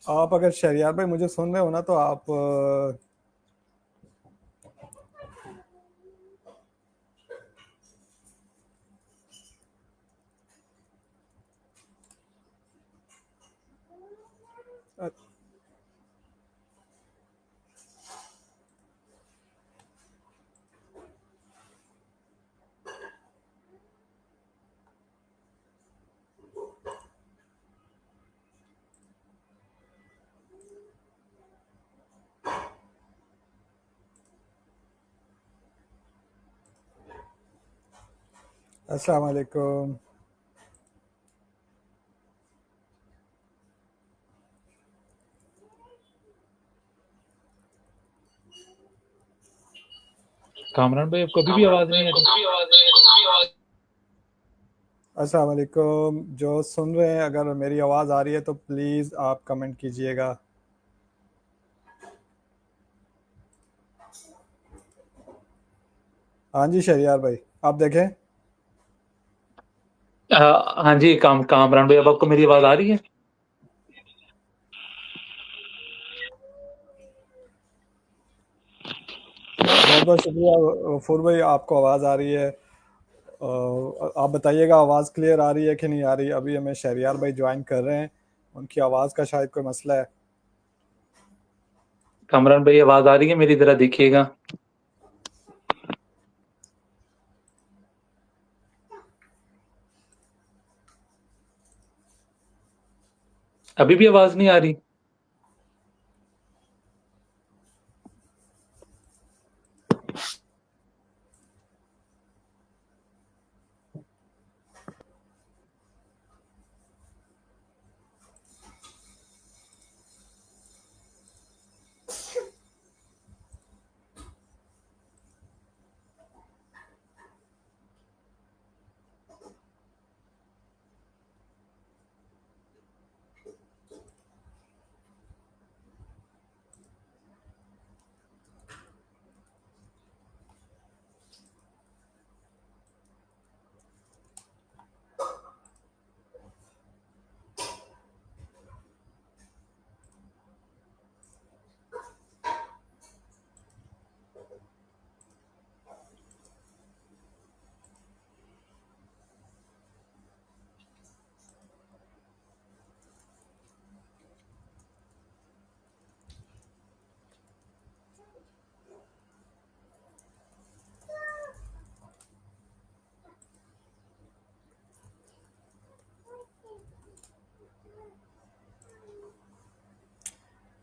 आप अगर शहरियार भाई मुझे सुन रहे हो ना तो आप अस्सलाम वालेकुम। कामरान भाई, आपको अभी भी आवाज नहीं आ रही? अस्सलाम वालेकुम। जो सुन रहे हैं, अगर मेरी आवाज़ आ रही है तो प्लीज़ आप कमेंट कीजिएगा। हाँ जी शहरियार भाई, आप देखें। हाँ जी, कामरान भाई, अब आपको मेरी आवाज आ रही है? बहुत बहुत शुक्रिया गफूर भाई, आपको आवाज़ आ रही है। आप बताइएगा आवाज़ क्लियर आ रही है कि नहीं आ रही। अभी हमें शहरियार भाई ज्वाइन कर रहे हैं, उनकी आवाज़ का शायद कोई मसला है। कामरान भाई, आवाज आ रही है मेरी? जरा देखिएगा। अभी भी आवाज नहीं आ रही?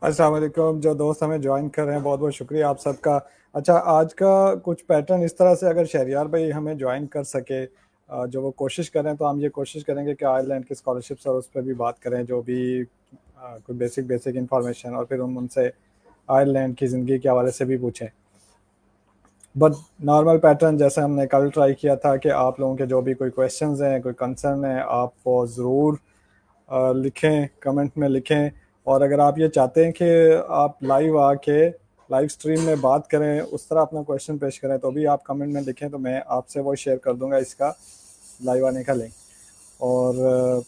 अस्सलाम वालेकुम। जो दोस्त हमें ज्वाइन कर रहे हैं, बहुत बहुत शुक्रिया आप सबका। अच्छा, आज का कुछ पैटर्न इस तरह से, अगर शहरियार भाई हमें ज्वाइन कर सके, जो वो कोशिश करें, तो हम ये कोशिश करेंगे कि आयरलैंड की स्कॉलरशिप्स और उस पर भी बात करें, जो भी कोई बेसिक बेसिक इंफॉर्मेशन, और फिर हम उनसे आयरलैंड की ज़िंदगी के हवाले से भी पूछें। बट नॉर्मल पैटर्न जैसे हमने कल ट्राई किया था कि आप लोगों के जो भी कोई क्वेश्चंस हैं, कोई कंसर्न है, आप वो ज़रूर लिखें, कमेंट में लिखें। और अगर आप ये चाहते हैं कि आप लाइव आके लाइव स्ट्रीम में बात करें, उस तरह अपना क्वेश्चन पेश करें, तो भी आप कमेंट में लिखें, तो मैं आपसे वो शेयर कर दूंगा इसका लाइव आने का लिंक। और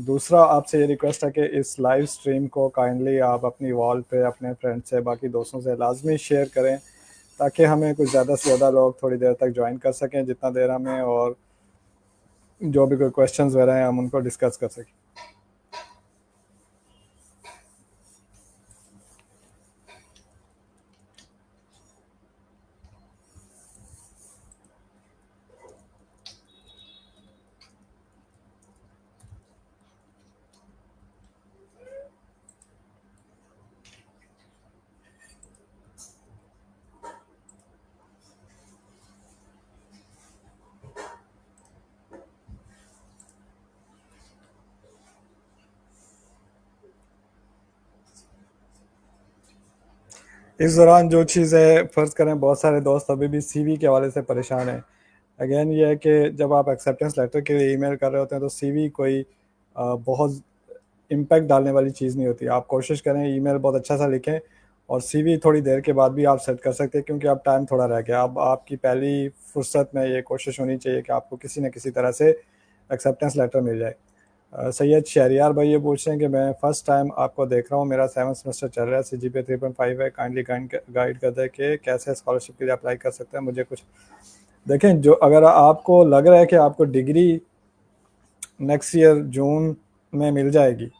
दूसरा आपसे ये रिक्वेस्ट है कि इस लाइव स्ट्रीम को काइंडली आप अपनी वॉल पे अपने फ्रेंड से, बाकी दोस्तों से लाजमी शेयर करें, ताकि हमें कुछ ज़्यादा से ज़्यादा लोग थोड़ी देर तक ज्वाइन कर सकें, जितना देर हमें, और जो भी कोई क्वेश्चंस वगैरह हैं हम उनको डिस्कस कर सकें। इस दौरान जो चीज़ें, फ़र्ज़ करें बहुत सारे दोस्त अभी भी सीवी के हवाले से परेशान हैं। अगेन ये है कि जब आप एक्सेप्टेंस लेटर के लिए ईमेल कर रहे होते हैं, तो सीवी कोई बहुत इम्पैक्ट डालने वाली चीज़ नहीं होती। आप कोशिश करें ईमेल बहुत अच्छा सा लिखें, और सीवी थोड़ी देर के बाद भी आप सेट कर सकते हैं, क्योंकि अब टाइम थोड़ा रह गया। अब आपकी पहली फुर्सत में ये कोशिश होनी चाहिए कि आपको किसी न किसी तरह से एक्सेप्टेंस लेटर मिल जाए। सैयद शहरियार भाई ये पूछ रहे हैं कि मैं फर्स्ट टाइम आपको देख रहा हूँ, मेरा 7th सेमेस्टर चल रहा है, CGPA 3.5 है, काइंडली गाइड कर दें कि कैसे स्कॉलरशिप के लिए अप्लाई कर सकते हैं। मुझे कुछ देखें, जो अगर आपको लग रहा है कि आपको डिग्री नेक्स्ट ईयर जून में मिल जाएगी,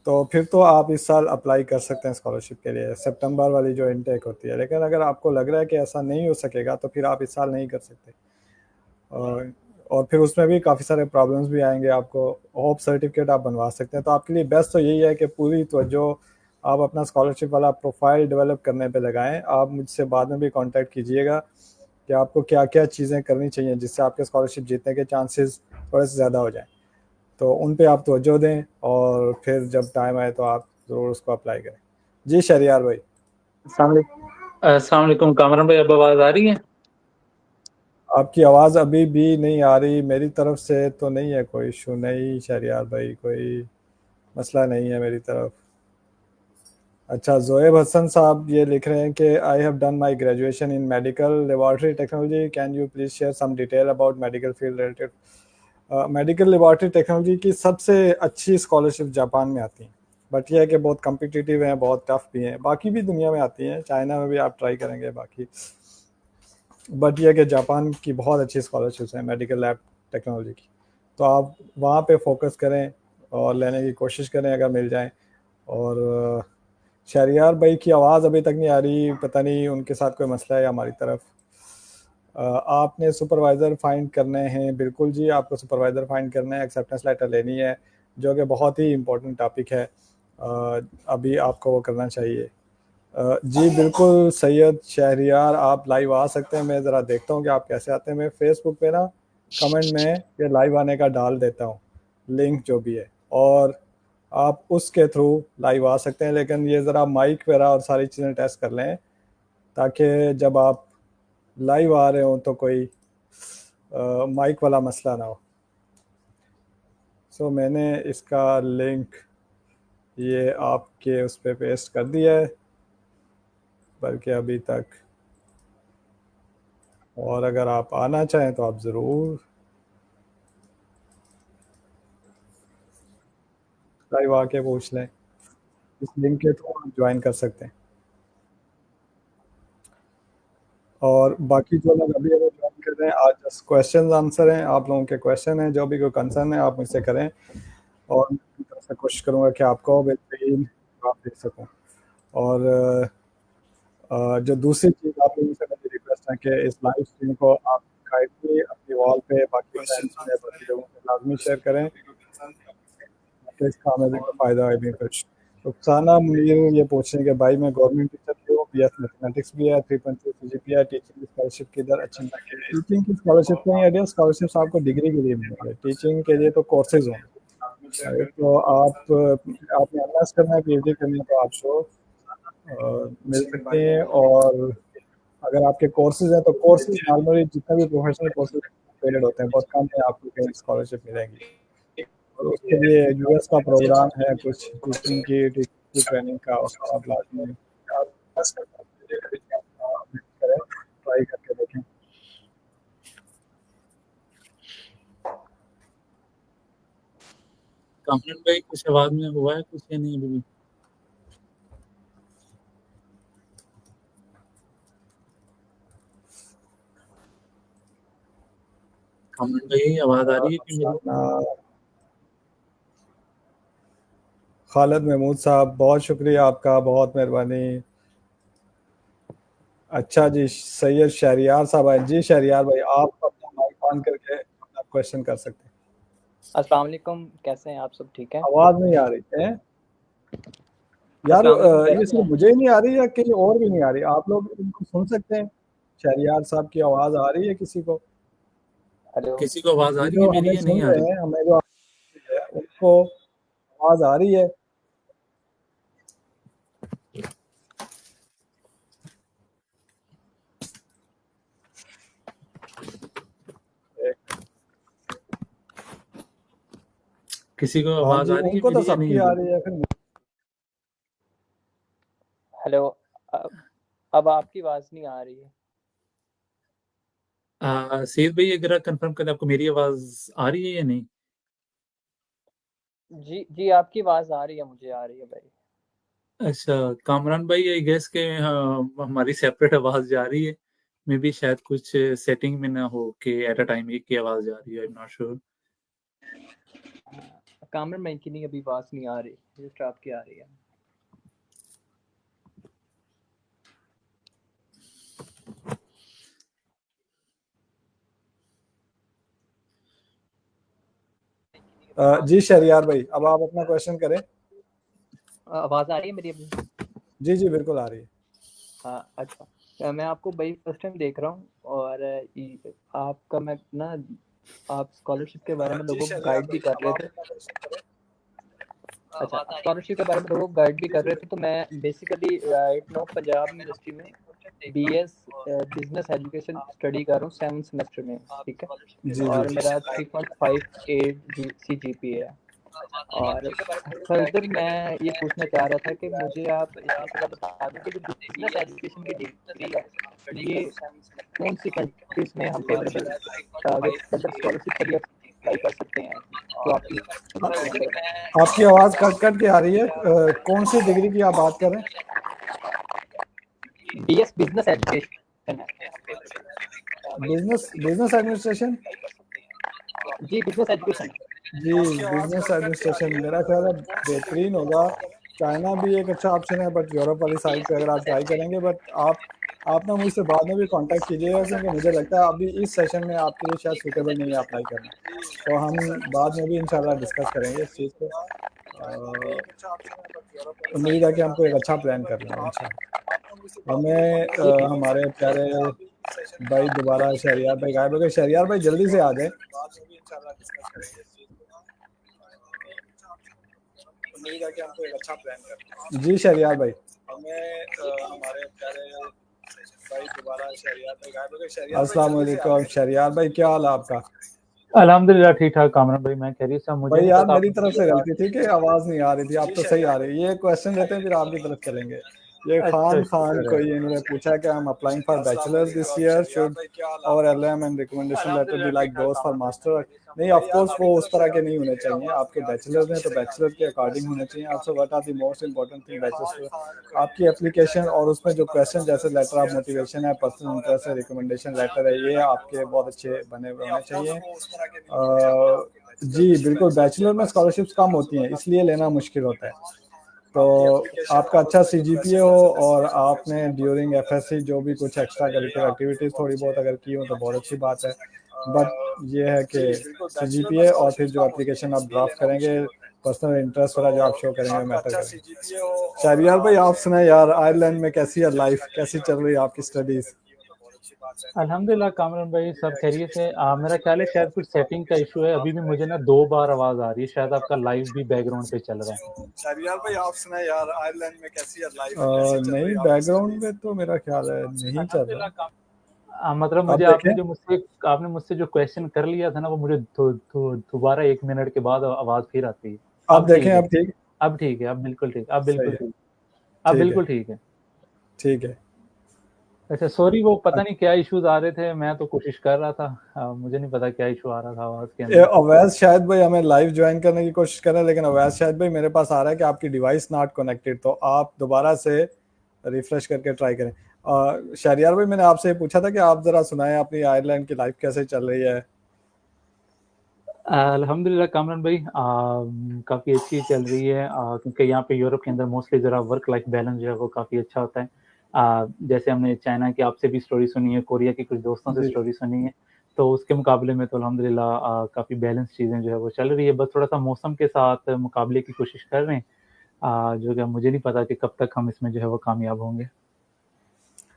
तो फिर तो आप इस साल अप्लाई कर सकते हैं स्कॉलरशिप के लिए, सितंबर वाली जो इनटेक होती है। लेकिन अगर आपको लग रहा है कि ऐसा नहीं हो सकेगा, तो फिर आप इस साल नहीं कर सकते। और फिर उसमें भी काफ़ी सारे प्रॉब्लम्स भी आएंगे आपको। होप सर्टिफिकेट आप बनवा सकते हैं, तो आपके लिए बेस्ट तो यही है कि पूरी तवज्जो आप अपना स्कॉलरशिप वाला प्रोफाइल डेवलप करने पे लगाएं। आप मुझसे बाद में भी कांटेक्ट कीजिएगा कि आपको क्या क्या चीज़ें करनी चाहिए जिससे आपके स्कॉलरशिप जीतने के चांसेस थोड़े से ज़्यादा हो जाएं। तो उन पे आप तवज्जो दें, और फिर जब टाइम आए तो आप ज़रूर उसको अप्लाई करें। जी शरियार भाई। अस्सलाम वालेकुम कामरान भाई, अब आवाज आ रही है? आपकी आवाज़ अभी भी नहीं आ रही, मेरी तरफ से तो नहीं है कोई इशू, नहीं शरियार भाई, कोई मसला नहीं है मेरी तरफ। अच्छा, जोएब हसन साहब ये लिख रहे हैं कि I have done my graduation in medical laboratory technology, can you please share some detail about medical field related. Medical laboratory technology की सबसे अच्छी स्कॉलरशिप जापान में आती हैं, बट यह है कि बहुत कम्पिटिटिव हैं, बहुत टफ भी हैं। बाकी भी दुनिया में आती हैं, चाइना में भी आप ट्राई करेंगे बाकी, बट यह है कि जापान की बहुत अच्छी स्कॉलरशिप्स हैं मेडिकल लैब टेक्नोलॉजी की। तो आप वहाँ पे फोकस करें और लेने की कोशिश करें अगर मिल जाए। और शहरियार भाई की आवाज़ अभी तक नहीं आ रही, पता नहीं उनके साथ कोई मसला है या हमारी तरफ। आपने सुपरवाइज़र फाइंड करने हैं, बिल्कुल जी, आपको सुपरवाइज़र फाइंड करना है, एक्सेप्टेंस लेटर लेनी है, जो कि बहुत ही इम्पोर्टेंट टॉपिक है। अभी आपको वो करना चाहिए। जी बिल्कुल सैयद शहरियार, आप लाइव आ सकते हैं। मैं ज़रा देखता हूँ कि आप कैसे आते हैं। मैं फेसबुक पे ना कमेंट में ये लाइव आने का डाल देता हूँ, लिंक जो भी है, और आप उसके थ्रू लाइव आ सकते हैं। लेकिन ये ज़रा माइक वगैरह और सारी चीज़ें टेस्ट कर लें, ताकि जब आप लाइव आ रहे हो तो कोई माइक वाला मसला ना हो। सो मैंने इसका लिंक ये आपके उस पर पेस्ट कर दिया है, बल्कि अभी तक। और अगर आप आना चाहें तो आप ज़रूर लाइव आके पूछ लें, इस लिंक के थ्रू आप ज्वाइन कर सकते हैं। और बाकी जो लोग अभी अगर ज्वाइन कर रहे हैं, आज जस्ट क्वेश्चन आंसर हैं, आप लोगों के क्वेश्चन हैं, जो भी कोई कंसर्न है आप मुझसे करें, और मैं अपनी तरफ से कोशिश करूँगा कि आपको बेहतरीन जवाब दे सकूँ। और जो दूसरी चीज़ आप लोगों से मेरी रिक्वेस्ट है कि इस लाइव स्ट्रीम को आप काइंडली अपनी वॉल पे, बाकी फ्रेंड्स में, बाकी लोगों से लाजमी शेयर करें, ताकि इसका हमें भी कोई फ़ायदा है भी कुछ। रुखसाना मुनीर ये पूछ रहे हैं कि भाई मैं गवर्नमेंट टीचर भी हूँ, BS मैथमेटिक्स भी है, 3.2 CGPA है, टीचिंग की स्कॉलरशिप किधर अच्छी मिलेगी? टीचिंग की स्कॉलरशिप का नहीं आइडिया, स्कॉलरशिप्स आपको डिग्री के लिए मिलेंगे, टीचिंग के लिए तो कोर्सेज होंगे। तो आपने MS करना है, PhD करनी है, तो आपको मिल सकते हैं। और अगर आपके कोर्सेज हैं तो कोर्सेज नॉर्मली जितने भी प्रोफेशनल कोर्सेज पेड होते हैं, बहुत कम है आपको कहीं स्कॉलरशिप मिलेगी। और उसके लिए US का प्रोग्राम है कुछ टीचिंग की ट्रेनिंग का, उसको आप लाजमी करें, ट्राई करके देखें। कामरान भाई कुछ आवाज में हुआ है कुछ या नहीं अभी भी? कामरान भाई आवाज आ रही है कि मेरी? खालिद महमूद साहब, बहुत शुक्रिया आपका, बहुत मेहरबानी। अच्छा जी, सैयद शहरियार साहब आए। जी शहरियार भाई, आप अपना माइक ऑन करके अपना क्वेश्चन कर सकते हैं। अस्सलाम वालेकुम, कैसे हैं आप? सब ठीक है? आवाज़ नहीं आ रही है यार। अस्सलाम वालेकुम, ये कैसे सिर्फ हैं? मुझे ही नहीं आ रही या कहीं और भी नहीं आ रही? आप लोग इनको सुन सकते हैं? शहरियार साहब की आवाज़ आ रही है किसी को? हेलो। किसी को आवाज आ ये रही है जो मेरी हमें या सुन नहीं आ रहे रही? हैं, हमें जो है, उनको आवाज़ आ रही है? किसी को हाँ आवाज जी, आ रही है उनको तो मेरी या नहीं सबकी आ अभी? रही है फिर। हेलो। अब आपकी आवाज़ नहीं आ रही है। सैयद भाई अगर आप कंफर्म करें आपको मेरी आवाज आ रही है या नहीं? जी आपकी आवाज आ रही है, मुझे आ रही है भाई। अच्छा कामरान भाई, आई गेस के हमारी सेपरेट आवाज जा रही है। मे बी शायद कुछ सेटिंग में ना हो कि एट अ टाइम एक की आवाज जा रही है। I am not sure. Kamran भाई की नहीं, अभी आवाज नहीं आ रही, जस्ट आपकी आ रही है। जी शरियार भाई, अब आप अपना क्वेश्चन करें। आवाज आ रही है मेरी अभी? जी जी बिल्कुल आ रही है। हाँ अच्छा, मैं आपको भाई फर्स्ट टाइम देख रहा हूँ, और आपका मैं ना, आप स्कॉलरशिप के बारे में जी लोगों को शरियार गाइड भाई, भी कर अब रहे आप थे। अपना क्वेश्चन करें। अच्छा, स्कॉलरशिप के बारे में लोगों को गाइड भी कर रहे थे, तो मैं basically right now Punjab university में बीएस बिजनेस एजुकेशन स्टडी कर रहा हूँ 7th सेमेस्टर में, ठीक है। जी और जी मेरा 3.58 CGPA है। और फर्दर मैं ये पूछना चाह रहा था कि मुझे आप इसमें थोड़ा बता दें कि जो बिजनेस एजुकेशन की डिग्री है, ये कौन सी कंट्रीज में हम फेवरेबल विद स्कॉलरशिप के लिए अप्लाई कर सकते हैं, तो आपकी आपकी आवाज़ कट कट के आ रही है। कौन सी डिग्री की आप बात कर रहे हैं? बीएस बिजनेस एजुकेशन है। Business business administration. जी बिजनेस एजुकेशन। जी बिजनेस एडमिनिस्ट्रेशन मेरा ख्याल है बेहतरीन होगा। चाइना भी एक अच्छा ऑप्शन है, बट यूरोप वाली साइड पे अगर आप ट्राई करेंगे, बट आप ना मुझसे बाद में भी कांटेक्ट कीजिएगा, क्योंकि मुझे लगता है अभी इस सेशन में आपके लिए शायद सूटेबल नहीं है अप्लाई करना। तो हम बाद में भी इंशाल्लाह डिस्कस करेंगे इस चीज़ को। उम्मीद है कि हम कोई एक अच्छा प्लान कर लेंगे इंशाल्लाह। हमें हमारे प्यारे भाई दोबारा शहरियार भाई गायब हो गए। शहरियार भाई जल्दी से आ जाए। उम्मीद है कि हम कोई एक अच्छा प्लान कर लेंगे। जी शहरियार भाई, हमें हमारे प्यारे भाई दोबारा शहरियार भाई गायब हो गए। अस्सलाम वालेकुम शहरियार भाई, क्या हाल है आपका? अल्हम्दुलिल्लाह ठीक ठाक कामरान भाई, मैं कह रही था मुझे भाई नहीं यार पता मेरी आपने तरफ मेरी से आवाज। गलती थी कि आवाज नहीं आ रही थी। आप तो सही आ रही है। ये क्वेश्चन देते हैं फिर आपकी तरफ चलेंगे। ये अच्छा खान शुक्र है। कोई इन्होंने पूछा कि हम applying for bachelors this year should our LM and recommendation letter be like those for master. नहीं, ऑफ कोर्स वो उस तरह के नहीं होने चाहिए। आपके बैचलर्स हैं तो बैचलर के अकॉर्डिंग होने चाहिए। Also what are the most important thing bachelors, आपकी एप्लीकेशन और उसमें जो क्वेश्चन जैसे लेटर ऑफ मोटिवेशन है, पर्सनल इंटरेस्ट है, रिकमेंडेशन लेटर है, ये आपके बहुत अच्छे बने हुए होने चाहिए। जी बिल्कुल, बैचलर में स्कॉलरशिप्स कम होती हैं, इसलिए लेना मुश्किल होता है। तो आपका अच्छा सीजीपीए हो और आपने ड्यूरिंग एफएससी जो भी कुछ एक्स्ट्रा करिकुलर एक्टिविटीज थोड़ी बहुत अगर की हो तो बहुत अच्छी बात है। बट ये है कि सीजीपीए और फिर जो एप्लीकेशन आप ड्राफ्ट करेंगे, पर्सनल इंटरेस्ट वाला जो आप शो करेंगे मैटर करेंगे। शहरियार भाई आप सुनाए यार, आयरलैंड में कैसी है लाइफ, कैसी चल रही है आपकी स्टडीज? अल्हम्दुलिल्लाह कामरान भाई सब खैरियत से। मेरा ख्याल है शायद कुछ सेटिंग का इशू है। अभी भी मुझे ना 2 बार आवाज आ रही है, शायद आपका लाइव भी बैकग्राउंड पे चल रहा है। शहरियार भाई आप सुनाए यार, आयरलैंड में कैसी है लाइफ? नहीं, बैकग्राउंड में तो मेरा ख्याल है नहीं चल रहा। मतलब आप मुझे देखें। आपने मुझसे जो क्वेश्चन कर लिया था ना, वो मुझे दोबारा 1 मिनट के बाद आवाज फिर आती है। आप अब देखें, ठीक है। अब ठीक। अब ठीक है, अब बिल्कुल ठीक, अब सही बिल्कुल है। ठीक। अब ठीक है। बिल्कुल ठीक है। ठीक है। अच्छा सॉरी, वो पता नहीं क्या इश्यूज आ रहे थे, मैं तो कोशिश कर रहा था। मुझे नहीं पता क्या इशू आ रहा था आवाज के अंदर। अवैध शायद भाई हमें लाइव ज्वाइन करने की कोशिश कर रहे हैं, लेकिन अवैध शायद भाई मेरे पास आ रहा है कि आपकी डिवाइस नॉट कनेक्टेड, तो आप दोबारा से रिफ्रेश करके ट्राई करें। शहरियार भाई मैंने आपसे पूछा था कि आप जरा सुनाएं अपनी आयरलैंड की लाइफ कैसे चल रही है। अल्हम्दुलिल्लाह कामरान भाई, काफ़ी अच्छी चल रही है। क्योंकि यहाँ पे यूरोप के अंदर मोस्टली ज़रा वर्क लाइफ बैलेंस जो है वो काफ़ी अच्छा होता है। जैसे हमने चाइना की आपसे भी स्टोरी सुनी है, कोरिया की कुछ दोस्तों से जी स्टोरी सुनी है, तो उसके मुकाबले में तो अल्हम्दुलिल्लाह काफ़ी बैलेंस चीज़ें जो है वो चल रही है। बस थोड़ा-सा मौसम के साथ मुकाबले की कोशिश कर रहे हैं, जो कि मुझे नहीं पता कि कब तक हम इसमें जो है वो कामयाब होंगे।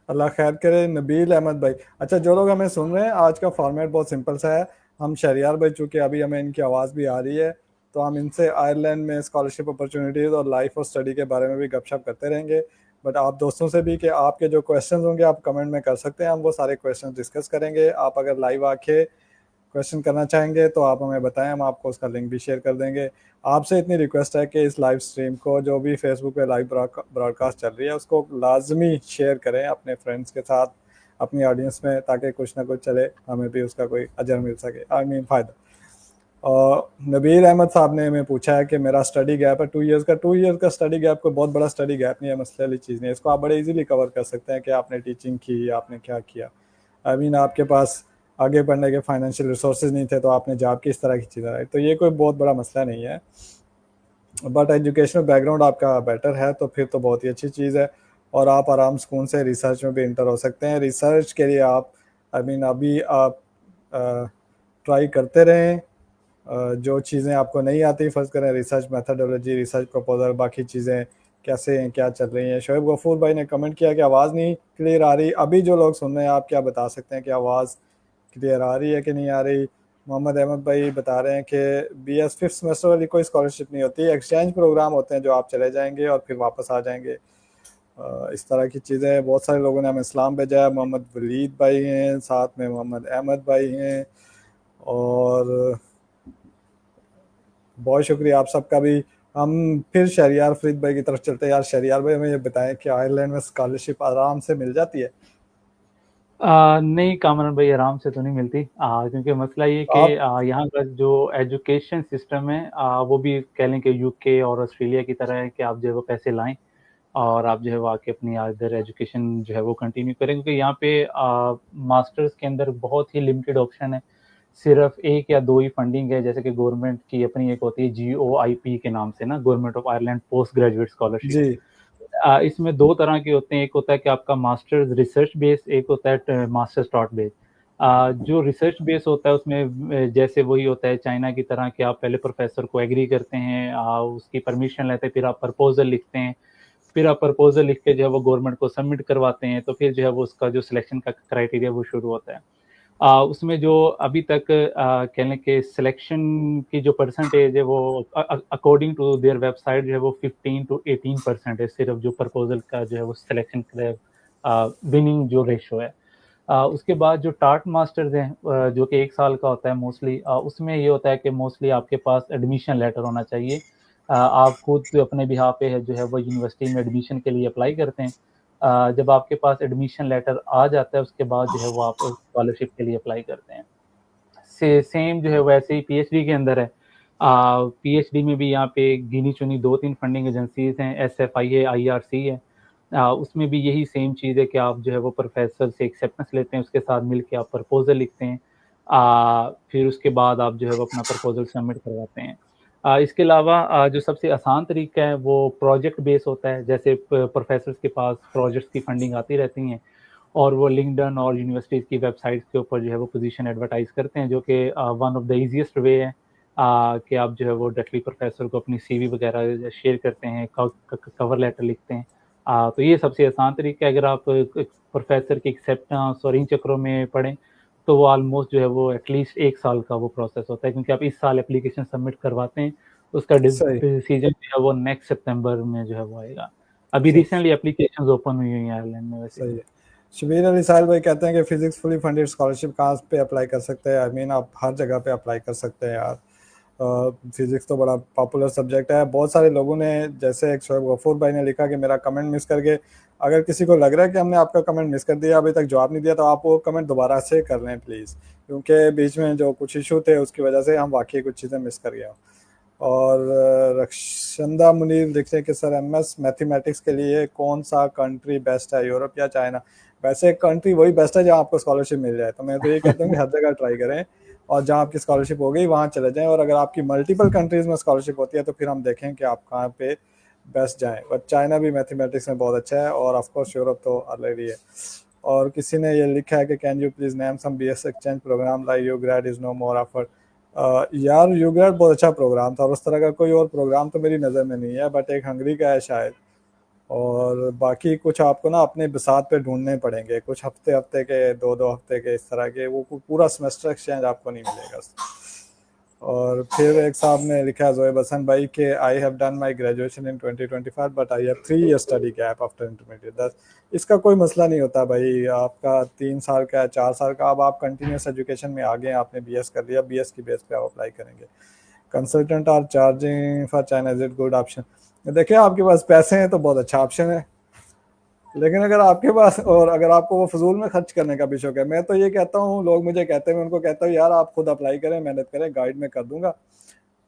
अल्लाह खैर करे। नबील अहमद भाई, अच्छा जो लोग हमें सुन रहे हैं, आज का फॉर्मेट बहुत सिंपल सा है। हम शहरियार भाई चूँकि अभी हमें इनकी आवाज़ भी आ रही है, तो हम इनसे आयरलैंड में स्कॉलरशिप अपॉर्चुनिटीज़ और लाइफ और स्टडी के बारे में भी गपशप करते रहेंगे। बट आप दोस्तों से भी कि आपके जो क्वेश्चन होंगे आप कमेंट में कर सकते हैं, हम वो सारे क्वेश्चन डिस्कस करेंगे। आप अगर लाइव आके क्वेश्चन करना चाहेंगे तो आप हमें बताएं, हम आपको उसका लिंक भी शेयर कर देंगे। आपसे इतनी रिक्वेस्ट है कि इस लाइव स्ट्रीम को जो भी फेसबुक पे लाइव ब्रॉडकास्ट चल रही है उसको लाजमी शेयर करें अपने फ्रेंड्स के साथ, अपनी ऑडियंस में, ताकि कुछ ना कुछ चले, हमें भी उसका कोई अजर मिल सके, आई मीन फ़ायदा। नबील अहमद साहब ने हमें पूछा है कि मेरा स्टडी गैप है 2 इयर्स का स्टडी गैप कोई बहुत बड़ा स्टडी गैप नहीं है, मसले वाली चीज़ नहीं है, इसको आप बड़े इजीली कवर कर सकते हैं कि आपने टीचिंग की, आपने क्या किया। आई मीन आपके पास आगे पढ़ने के फाइनेंशियल रिसोर्सेज नहीं थे तो आपने जॉब की इस तरह की चीज़ें आई, तो ये कोई बहुत बड़ा मसला नहीं है। बट एजुकेशनल बैकग्राउंड आपका बेटर है तो फिर तो बहुत ही अच्छी चीज़ है, और आप आराम सुकून से रिसर्च में भी इंटर हो सकते हैं। रिसर्च के लिए आप आई मीन अभी आप ट्राई करते रहें। जो चीज़ें आपको नहीं आती फ़र्ज़ करें रिसर्च मेथडोलॉजी, रिसर्च प्रपोजल, बाकी चीज़ें कैसे हैं, क्या चल रही हैं। शोएब गफूर भाई ने कमेंट किया कि आवाज़ नहीं क्लियर आ रही। अभी जो लोग सुन रहे हैं आप क्या बता सकते हैं कि आवाज़ क्लियर आ रही है कि नहीं आ रही। मोहम्मद अहमद भाई बता रहे हैं कि बीएस फिफ्थ सेमेस्टर वाली कोई स्कॉलरशिप नहीं होती, एक्सचेंज प्रोग्राम होते हैं जो आप चले जाएंगे और फिर वापस आ जाएंगे। इस तरह की चीज़ें बहुत सारे लोगों ने हमें इस्लाम भेजा है। मोहम्मद वलीद भाई हैं, साथ में मोहम्मद अहमद भाई हैं, और बहुत शुक्रिया आप सबका भी। हम फिर शहरियार फरीद भाई की तरफ चलते हैं। यार शहरियार भाई हमें ये बताएं कि आयरलैंड में स्कॉलरशिप आराम से मिल जाती है? नहीं कामरान भाई, आराम से तो नहीं मिलती, क्योंकि मसला ये कि आप यहाँ का जो एजुकेशन सिस्टम है वो भी कह लें कि यूके और ऑस्ट्रेलिया की तरह है कि आप जो है वो पैसे लाएं और आप जो है वो आके अपनी इधर एजुकेशन जो है वो कंटिन्यू करें, क्योंकि यहाँ पे मास्टर्स के अंदर बहुत ही लिमिटेड ऑप्शन है, सिर्फ एक या दो ही फंडिंग है। जैसे कि गवर्नमेंट की अपनी एक होती है GOIP के नाम से ना, government of Ireland post graduate scholarship. जी इसमें दो तरह के होते हैं, एक होता है कि आपका मास्टर्स रिसर्च बेस, एक होता है मास्टर्स स्टॉट बेस। जो रिसर्च बेस होता है उसमें जैसे वही होता है चाइना की तरह कि आप पहले प्रोफेसर को एग्री करते हैं, उसकी परमिशन लेते हैं, फिर आप प्रपोजल लिखते हैं, फिर आप प्रपोजल लिख के जो है वो गवर्नमेंट को सबमिट करवाते हैं, तो फिर जो है वो उसका जो सिलेक्शन का क्राइटेरिया वो शुरू होता है। उसमें जो अभी तक कह लें कि सिलेक्शन की जो परसेंटेज है वो अकॉर्डिंग टू देयर वेबसाइट जो है वो 15 to 18% है, सिर्फ जो प्रपोजल का जो है वो सिलेक्शन विनिंग जो रेशो है। उसके बाद जो टाट मास्टर्स हैं जो कि 1 साल का होता है मोस्टली, उसमें ये होता है कि मोस्टली आपके पास एडमिशन लेटर होना चाहिए। आप खुद अपने बिहाफ पे है जो है वो यूनिवर्सिटी में एडमिशन के लिए अप्लाई करते हैं। जब आपके पास एडमिशन लेटर आ जाता है उसके बाद जो है वो आप स्कॉलरशिप के लिए अप्लाई करते हैं। सेम जो है वैसे ही पीएचडी के अंदर है। पीएचडी में भी यहाँ पे गिनी चुनी 2-3 फंडिंग एजेंसीज हैं, एसएफआई है, आईआरसी है। उसमें भी यही सेम चीज़ है कि आप जो है वो प्रोफेसर से एक्सेप्टेंस लेते हैं, उसके साथ मिलके आप प्रपोजल लिखते हैं। फिर उसके बाद आप जो है वो अपना प्रपोजल सबमिट करवाते हैं। इसके अलावा जो सबसे आसान तरीका है वो प्रोजेक्ट बेस होता है। जैसे प्रोफेसर्स के पास प्रोजेक्ट्स की फंडिंग आती रहती हैं और वो लिंक्डइन और यूनिवर्सिटीज़ की वेबसाइट्स के ऊपर जो है वो पोजीशन एडवर्टाइज करते हैं, जो कि one of the easiest way है कि आप जो है वो डायरेक्टली प्रोफेसर को अपनी सीवी वगैरह शेयर करते हैं, कवर लेटर लिखते हैं। तो ये सबसे आसान तरीका है। अगर आप प्रोफेसर की एक्सेप्टेंस और इन चक्रों में पढ़ें तो वो ऑलमोस्ट जो है वो एटलीस्ट 1 साल का वो प्रोसेस होता है, क्योंकि आप इस साल एप्लीकेशन सबमिट करवाते हैं, उसका सही डिसीजन जो है वो नेक्स्ट सितंबर में जो है वो आएगा। अभी सही रिसेंटली एप्लीकेशंस ओपन हुई हुई हैं आयरलैंड में वैसे। सही है। शबीर अली साहिल भाई कहते हैं कि फिजिक्स फुली फंडेड स्कॉलरशिप कहाँ पे अप्लाई कर सकते हैं? आई मीन आप हर जगह पे अप्लाई कर सकते हैं यार। फिजिक्स तो बड़ा पॉपुलर सब्जेक्ट है। बहुत सारे लोगों ने, जैसे एक शोएब गफूर भाई ने लिखा कि मेरा कमेंट मिस करके, अगर किसी को लग रहा है कि हमने आपका कमेंट मिस कर दिया, अभी तक जवाब नहीं दिया, तो आप वो कमेंट दोबारा से कर लें प्लीज़, क्योंकि बीच में जो कुछ इशू थे उसकी वजह से हम वाकई कुछ चीज़ें मिस कर गए। और रक्षंदा मुनीर लिखते हैं कि सर एमएस मैथमेटिक्स के लिए कौन सा कंट्री बेस्ट है, यूरोप या चाइना? वैसे कंट्री वही बेस्ट है जहाँ आपको स्कॉलरशिप मिल जाए, तो मैं तो ये कहता हूँ कि हर जगह ट्राई करें और जहाँ आपकी स्कॉलरशिप हो गई वहाँ चले जाएं। और अगर आपकी मल्टीपल कंट्रीज़ में स्कॉलरशिप होती है तो फिर हम देखें कि आप कहाँ पे बेस्ट जाएं। बट चाइना भी मैथमेटिक्स में बहुत अच्छा है, और ऑफकोर्स यूरोप तो ऑलरेडी है। और किसी ने ये लिखा है कि can you please name some BS exchange program like UGRAD is no more offered. यार यूग्रेड बहुत अच्छा प्रोग्राम था, और उस तरह का कोई और प्रोग्राम तो मेरी नज़र में नहीं है, बट एक हंगरी का है शायद। और बाकी कुछ आपको ना अपने बिसात पे ढूंढने पड़ेंगे, कुछ हफ्ते हफ्ते के, 2-2 हफ्ते के, इस तरह के, वो पूरा सेमेस्टर एक्सचेंज आपको नहीं मिलेगा। और फिर एक साहब ने लिखा है जोएब हसन भाई के आई have done my graduation in 2025 but I have 3 year study gap after intermediate. दस इसका कोई मसला नहीं होता भाई, आपका 3 साल का है, 4 साल का, अब आप कंटिन्यूस एजुकेशन में आ गए, आपने बीएस कर लिया, बीएस की बेस पे आप अप्लाई करेंगे। Consultant are charging for China, is it good option? देखिए आपके पास पैसे हैं तो बहुत अच्छा ऑप्शन है। लेकिन अगर आपके पास, और अगर आपको वो फजूल में खर्च करने का भी शौक है, मैं तो ये कहता हूँ, लोग मुझे कहते हैं, मैं उनको कहता हूँ यार आप खुद अप्लाई करें, मेहनत करें, गाइड में कर दूंगा,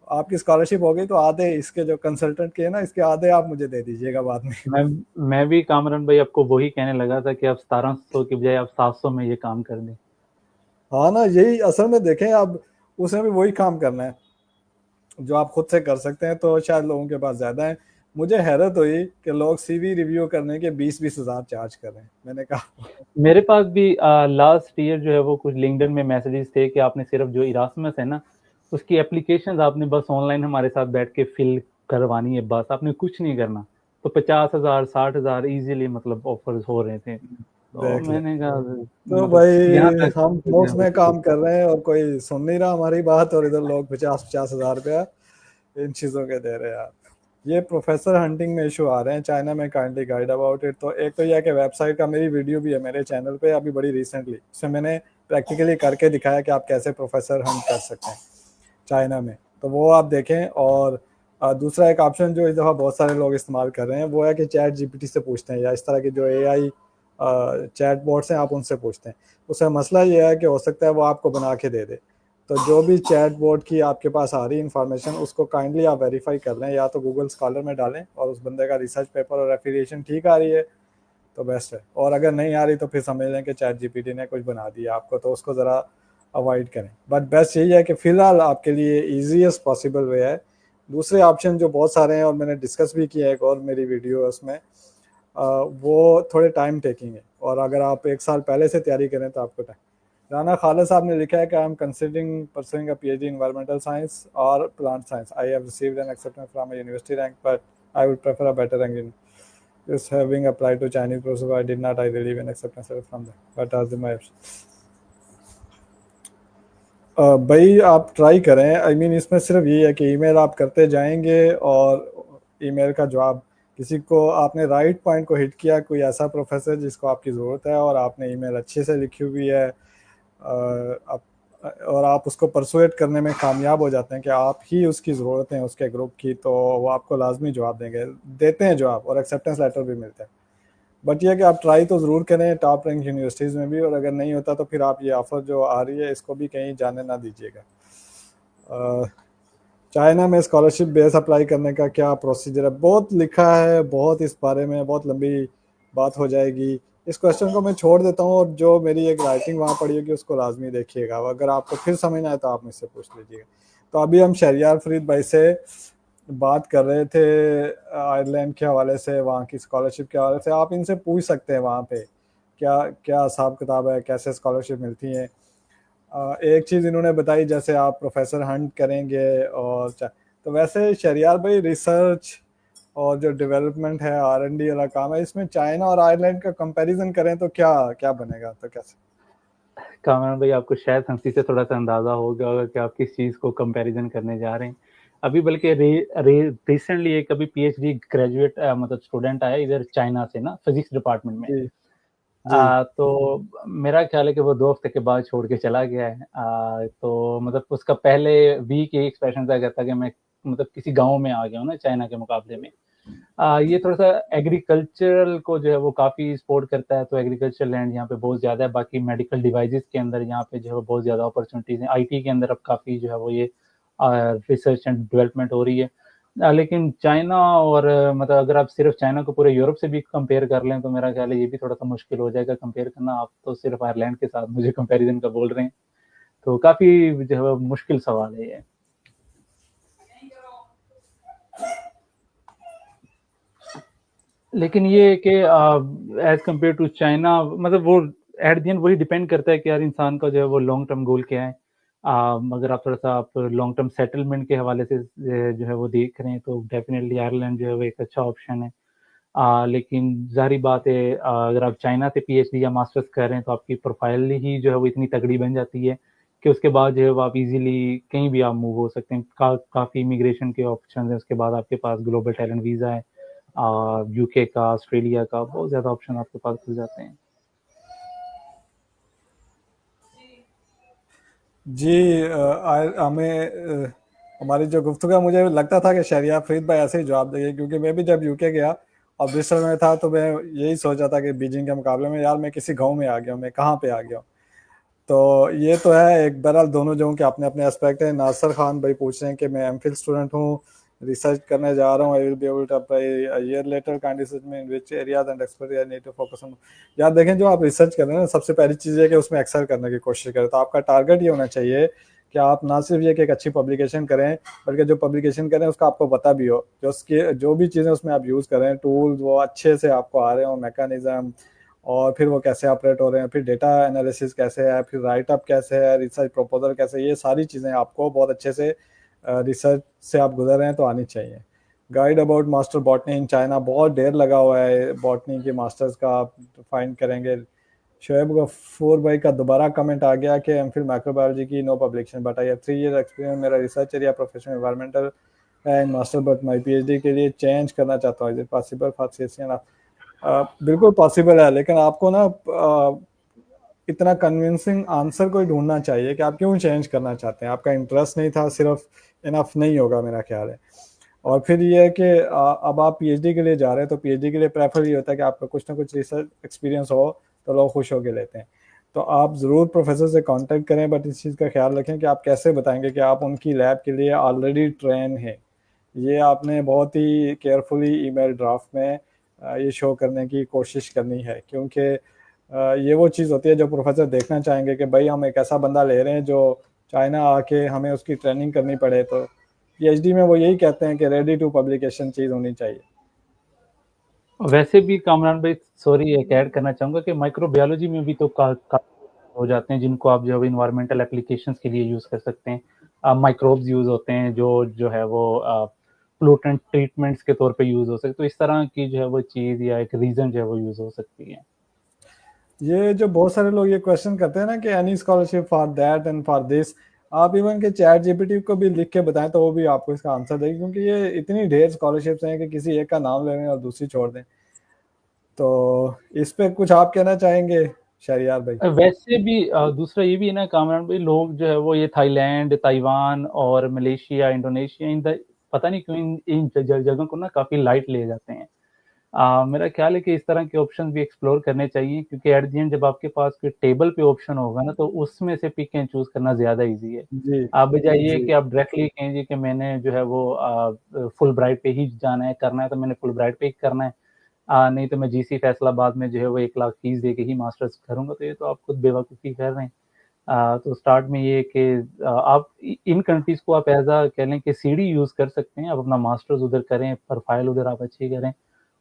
आपकी स्कॉलरशिप हो गई तो आधे इसके जो कंसल्टेंट के है ना, इसके आधे आप मुझे दे दीजिएगा बाद में। मैं मैं भी कामरान भाई आपको वही कहने लगा था कि आप 1700 की बजाय आप 700 में ये काम कर दें। हाँ ना, यही असल में देखें आप, उसमें भी वही काम करना है जो आप खुद से कर सकते हैं, तो शायद लोगों के पास ज्यादा है। मुझे हैरत हुई कि लोग सीवी रिव्यू करने के 20-20 हज़ार चार्ज कर रहे हैं। मैंने कहा मेरे पास भी लास्ट ईयर जो है वो कुछ लिंक्डइन में मैसेजेस थे कि आपने सिर्फ जो इरास्मस है ना, उसकी एप्लीकेशंस आपने बस ऑनलाइन हमारे साथ बैठ के फिल करवानी है, बस आपने कुछ नहीं करना। तो 50,000 60,000 इजीली मतलब ऑफर्स हो रहे थे। तो देख ले, मैंने कहा तो मतलब यहाँ भाई तक हम जो है मुफ्त वो में चीज़ काम कर रहे हैं और कोई सुन नहीं रहा हमारी बात, और इधर लोग 50-50 हज़ार रुपया इन चीज़ों के दे रहे हैं यार। ये प्रोफेसर हंटिंग में इशू आ रहे हैं चाइना में, काइंडली गाइड अबाउट इट। तो एक तो यह है कि वेबसाइट का, मेरी वीडियो भी है मेरे चैनल पे अभी बड़ी रिसेंटली, उसमें मैंने प्रैक्टिकली करके दिखाया कि आप कैसे प्रोफेसर हंट कर सकते हैं चाइना में, तो वो आप देखें। और दूसरा एक ऑप्शन जो इस दफ़ा बहुत सारे लोग इस्तेमाल कर रहे हैं वो है कि चैट जीपीटी से पूछते हैं, या इस तरह के जो एआई चैट बोट्स हैं आप उनसे पूछते हैं। उसका मसला ये है कि हो सकता है वो आपको बना के दे दे। तो जो भी चैट बोट की आपके पास आ रही इन्फॉर्मेशन, उसको काइंडली आप वेरीफाई कर लें, या तो गूगल स्कॉलर में डालें और उस बंदे का रिसर्च पेपर और एफिलिएशन ठीक आ रही है तो बेस्ट है, और अगर नहीं आ रही तो फिर समझ लें कि चैट जीपीटी ने कुछ बना दिया आपको, तो उसको ज़रा अवॉइड करें। बट बेस्ट यही है कि फ़िलहाल आपके लिए ईजीएस्ट पॉसिबल वे है। दूसरे ऑप्शन जो बहुत सारे हैं और मैंने डिस्कस भी किया है एक और मेरी वीडियो है उसमें, वो थोड़े टाइम टेकिंग है, और अगर आप 1 साल पहले से तैयारी करें तो आपको टाइम। राना खालिद साहब ने लिखा है कि I am considering pursuing a PhD in environmental science और plant science. I have received an acceptance from a university rank but I would prefer a better rank in this having applied to Chinese professor. I did not. I believe in acceptance from them. But as my भाई आप try करें। I mean इसमें सिर्फ यही है कि email आप करते जाएंगे, और ईमेल का जवाब, किसी को आपने राइट पॉइंट को हिट किया, कोई ऐसा प्रोफेसर जिसको आपकी ज़रूरत है और आपने ईमेल अच्छे से लिखी हुई है, आप, और आप उसको परसुएट करने में कामयाब हो जाते हैं कि आप ही उसकी ज़रूरत है उसके ग्रुप की, तो वो आपको लाजमी जवाब देंगे, देते हैं जवाब, और एक्सेप्टेंस लेटर भी मिलते हैं। बट ये कि आप ट्राई तो ज़रूर करें टॉप रैंक यूनिवर्सिटीज़ में भी, और अगर नहीं होता तो फिर आप ये ऑफ़र जो आ रही है इसको भी कहीं जाने ना दीजिएगा। चाइना में स्कॉलरशिप बेस अप्लाई करने का क्या प्रोसीजर है? बहुत लिखा है, बहुत इस बारे में बहुत लंबी बात हो जाएगी। इस क्वेश्चन को मैं छोड़ देता हूँ, और जो मेरी एक राइटिंग वहाँ पड़ी होगी उसको लाजमी देखिएगा, अगर आपको फिर समझना है तो आप मुझसे पूछ लीजिएगा। तो अभी हम शहरियार फरीद भाई से बात कर रहे थे आयरलैंड के हवाले से, वहाँ की स्कॉलरशिप के हवाले से। आप इनसे पूछ सकते हैं वहाँ पे क्या क्या हिसाब किताब है, कैसे स्कॉलरशिप मिलती हैं। एक चीज़ इन्होंने बताई, जैसे आप प्रोफेसर हंट करेंगे और तो वैसे शहरियार भाई रिसर्च और जो डेवलपमेंट है, R&D वाला काम है, इसमें चाइना और आयरलैंड का कंपैरिजन करें तो क्या क्या बनेगा, तो कैसे? कामरान भाई आपको शायद हंसी से थोड़ा सा अंदाजा हो गया होगा कि आप किस चीज़ को कंपैरिजन करने जा रहे हैं। अभी बल्कि रिसेंटली एक अभी पीएचडी ग्रेजुएट मतलब स्टूडेंट आया इधर चाइना से ना, फिजिक्स डिपार्टमेंट में। जी जी तो मेरा ख्याल है कि वो 2 हफ्ते के बाद छोड़ के चला गया है। तो मतलब उसका पहले वीक यही एक्सप्रेशन था, कहता कि मैं मतलब किसी गाँव में आ गया हूँ ना चाइना के मुकाबले में। ये थोड़ा-सा एग्रीकल्चरल को जो है वो काफ़ी सपोर्ट करता है, तो एग्रीकल्चर लैंड यहाँ पे बहुत ज़्यादा है। बाकी मेडिकल डिवाइसेज़ के अंदर यहाँ पे जो है वो बहुत ज़्यादा अपॉर्च्युनिटीज़ हैं। आईटी के अंदर अब काफ़ी जो है वो ये रिसर्च एंड डेवलपमेंट हो रही है। लेकिन चाइना और मतलब अगर आप सिर्फ़ चाइना को पूरे यूरोप से भी कंपेयर कर लें, तो मेरा ख्याल है ये भी थोड़ा-सा मुश्किल हो जाएगा कंपेयर करना। आप तो सिर्फ़ आयरलैंड के साथ मुझे कंपैरिज़न का बोल रहे हैं, तो काफ़ी जो है वो मुश्किल सवाल है ये। लेकिन ये है कि एज़ कम्पेयर टू चाइना मतलब वो एट द एंड वही डिपेंड करता है कि यार इंसान का जो है वो लॉन्ग टर्म गोल क्या है। अगर आप थोड़ा-सा आप लॉन्ग टर्म सेटलमेंट के हवाले से जो है वो देख रहे हैं तो डेफ़िनिटली आयरलैंड जो है वो एक अच्छा ऑप्शन है। लेकिन ज़ाहिर-सी बात है अगर आप चाइना से पीएचडी या मास्टर्स कर रहे हैं तो आपकी प्रोफ़ाइल ही जो है वो इतनी तगड़ी बन जाती है कि उसके बाद जो है वो आप इज़िली कहीं भी आप मूव हो सकते हैं। काफ़ी इमिग्रेशन के ऑप्शंस हैं, उसके बाद आपके पास ग्लोबल टैलेंट वीज़ा है। यूके का, ऑस्ट्रेलिया का बहुत ज़्यादा ऑप्शन आपके पास खुल जाते हैं। जी हमारी जो गुफ्तगू है, मुझे लगता था कि शहरियार फरीद भाई ऐसे ही जवाब देंगे, क्योंकि मैं भी जब यूके गया और ब्रिस्टल में था तो मैं यही सोच रहा था कि बीजिंग के मुकाबले में यार मैं किसी गांव में आ गया हूँ, मैं कहाँ पे आ गया हूँ। तो ये तो है एक, बहरहाल दोनों जगहों के अपने अपने एस्पेक्ट है। नासिर खान भाई पूछ रहे हैं कि मैं एमफिल स्टूडेंट हूँ, रिसर्च करने जा रहा हूँ, I will be able to apply a year later, kindly suggest me in which areas and expert I need to focus on. यार देखें, जो आप रिसर्च कर रहे हैं ना, सबसे पहली चीज़ है कि उसमें एक्सेल करने की कोशिश करें। तो आपका टारगेट ये होना चाहिए कि आप ना सिर्फ ये कि एक अच्छी पब्लिकेशन करें, बल्कि जो पब्लिकेशन करें उसका आपको पता भी हो, जो उसके जो भी चीज़ें उसमें आप यूज़ कर रहे हैं, टूल्स वो अच्छे से आपको आ रहे हो, मैकेनिज्म, और फिर वो कैसे ऑपरेट हो रहे हैं, फिर डेटा एनालिसिस कैसे है, फिर राइट अप कैसे है, रिसर्च प्रपोजल कैसे है, ये सारी चीज़ें आपको बहुत अच्छे से रिसर्च से आप गुजर रहे हैं तो आनी चाहिए। Guide about master botany in China, बहुत ढेर लगा हुआ है बॉटनी के मास्टर्स का, आप फाइंड करेंगे। शोएब गफूर भाई का दोबारा कमेंट आ गया कि एम फिल माइक्रोबायोलॉजी की no publication, but I have 3 year experience, मेरा रिसर्च एरिया प्रोफेशनल एनवायरमेंटल है in master, but my PhD के लिए चेंज करना चाहता हूँ, is it possible for CSEN? बिल्कुल पॉसिबल है, लेकिन आपको ना इतना कन्विंसिंग आंसर कोई ढूंढना चाहिए कि आप क्यों चेंज करना चाहते हैं। आपका इंटरेस्ट नहीं था, सिर्फ इनफ नहीं होगा मेरा ख्याल है। और फिर ये है कि अब आप पीएचडी के लिए जा रहे हैं, तो पीएचडी के लिए प्रेफर ये होता है कि आपका कुछ ना कुछ रिसर्च एक्सपीरियंस हो, तो लोग खुश होकर लेते हैं। तो आप ज़रूर प्रोफेसर से कांटेक्ट करें, बट इस चीज़ का ख्याल रखें कि आप कैसे बताएंगे कि आप उनकी लैब के लिए ऑलरेडी ट्रेन हैं। ये आपने बहुत ही केयरफुली ईमेल ड्राफ्ट में ये शो करने की कोशिश करनी है, क्योंकि ये वो चीज़ होती है जो प्रोफेसर देखना चाहेंगे कि भाई हम एक ऐसा बंदा ले रहे हैं जो चाइना आके हमें उसकी ट्रेनिंग करनी पड़े। तो पीएचडी में वो यही कहते हैं कि रेडी टू पब्लिकेशन चीज़ होनी चाहिए। वैसे भी कामरान भाई, सॉरी एक ऐड करना चाहूँगा कि माइक्रोबायोलॉजी में भी तो का हो जाते हैं जिनको आप जो है इन्वायरमेंटल एप्लीकेशंस के लिए यूज़ कर सकते हैं। माइक्रोब्स यूज़ होते हैं जो है वो पोल्यूटेंट ट्रीटमेंट्स के तौर पे यूज़ हो सकते हैं। तो इस तरह की जो है वो चीज़ या एक रीज़न जो है वो यूज़ हो सकती है। ये जो बहुत सारे लोग ये क्वेश्चन करते हैं ना कि any scholarship for that and for this, आप इवन के चैट जीपीटी को भी लिख के बताएं तो वो भी आपको इसका आंसर देगी, क्योंकि ये इतनी ढेर स्कॉलरशिप्स हैं कि किसी एक का नाम ले लें और दूसरी छोड़ दें। तो इस पे कुछ आप कहना चाहेंगे शहरियार भाई? वैसे भी दूसरा ये भी है ना कामरान भाई, लोग जो है वो ये थाईलैंड, ताइवान और मलेशिया, इंडोनेशिया, पता नहीं क्यों इन जगहों को ना काफ़ी लाइट ले जाते हैं। मेरा ख्याल है कि इस तरह के ऑप्शन भी एक्सप्लोर करने चाहिए, क्योंकि एट द एंड जब आपके पास कोई टेबल पे ऑप्शन होगा ना, तो उसमें से पिक एंड चूज़ करना ज़्यादा ईज़ी है। जी आप बजाय ये जी कि आप डायरेक्टली कहें जी कि मैंने जो है वो फुलब्राइट पे ही जाना है, करना है तो मैंने फुलब्राइट पे ही करना है। नहीं तो मैं जीसी फैसलाबाद में जो है वो 1 लाख फीस दे के ही मास्टर्स करूँगा, तो ये तो आप खुद बेवकूफ़ी कर रहे हैं। तो स्टार्ट में ये है कि आप इन कंट्रीज़ को आप एज़ कह लें कि सीढ़ी यूज़ कर सकते हैं। आप अपना मास्टर्स उधर करें, प्रोफ़ाइल उधर आप अच्छी करें।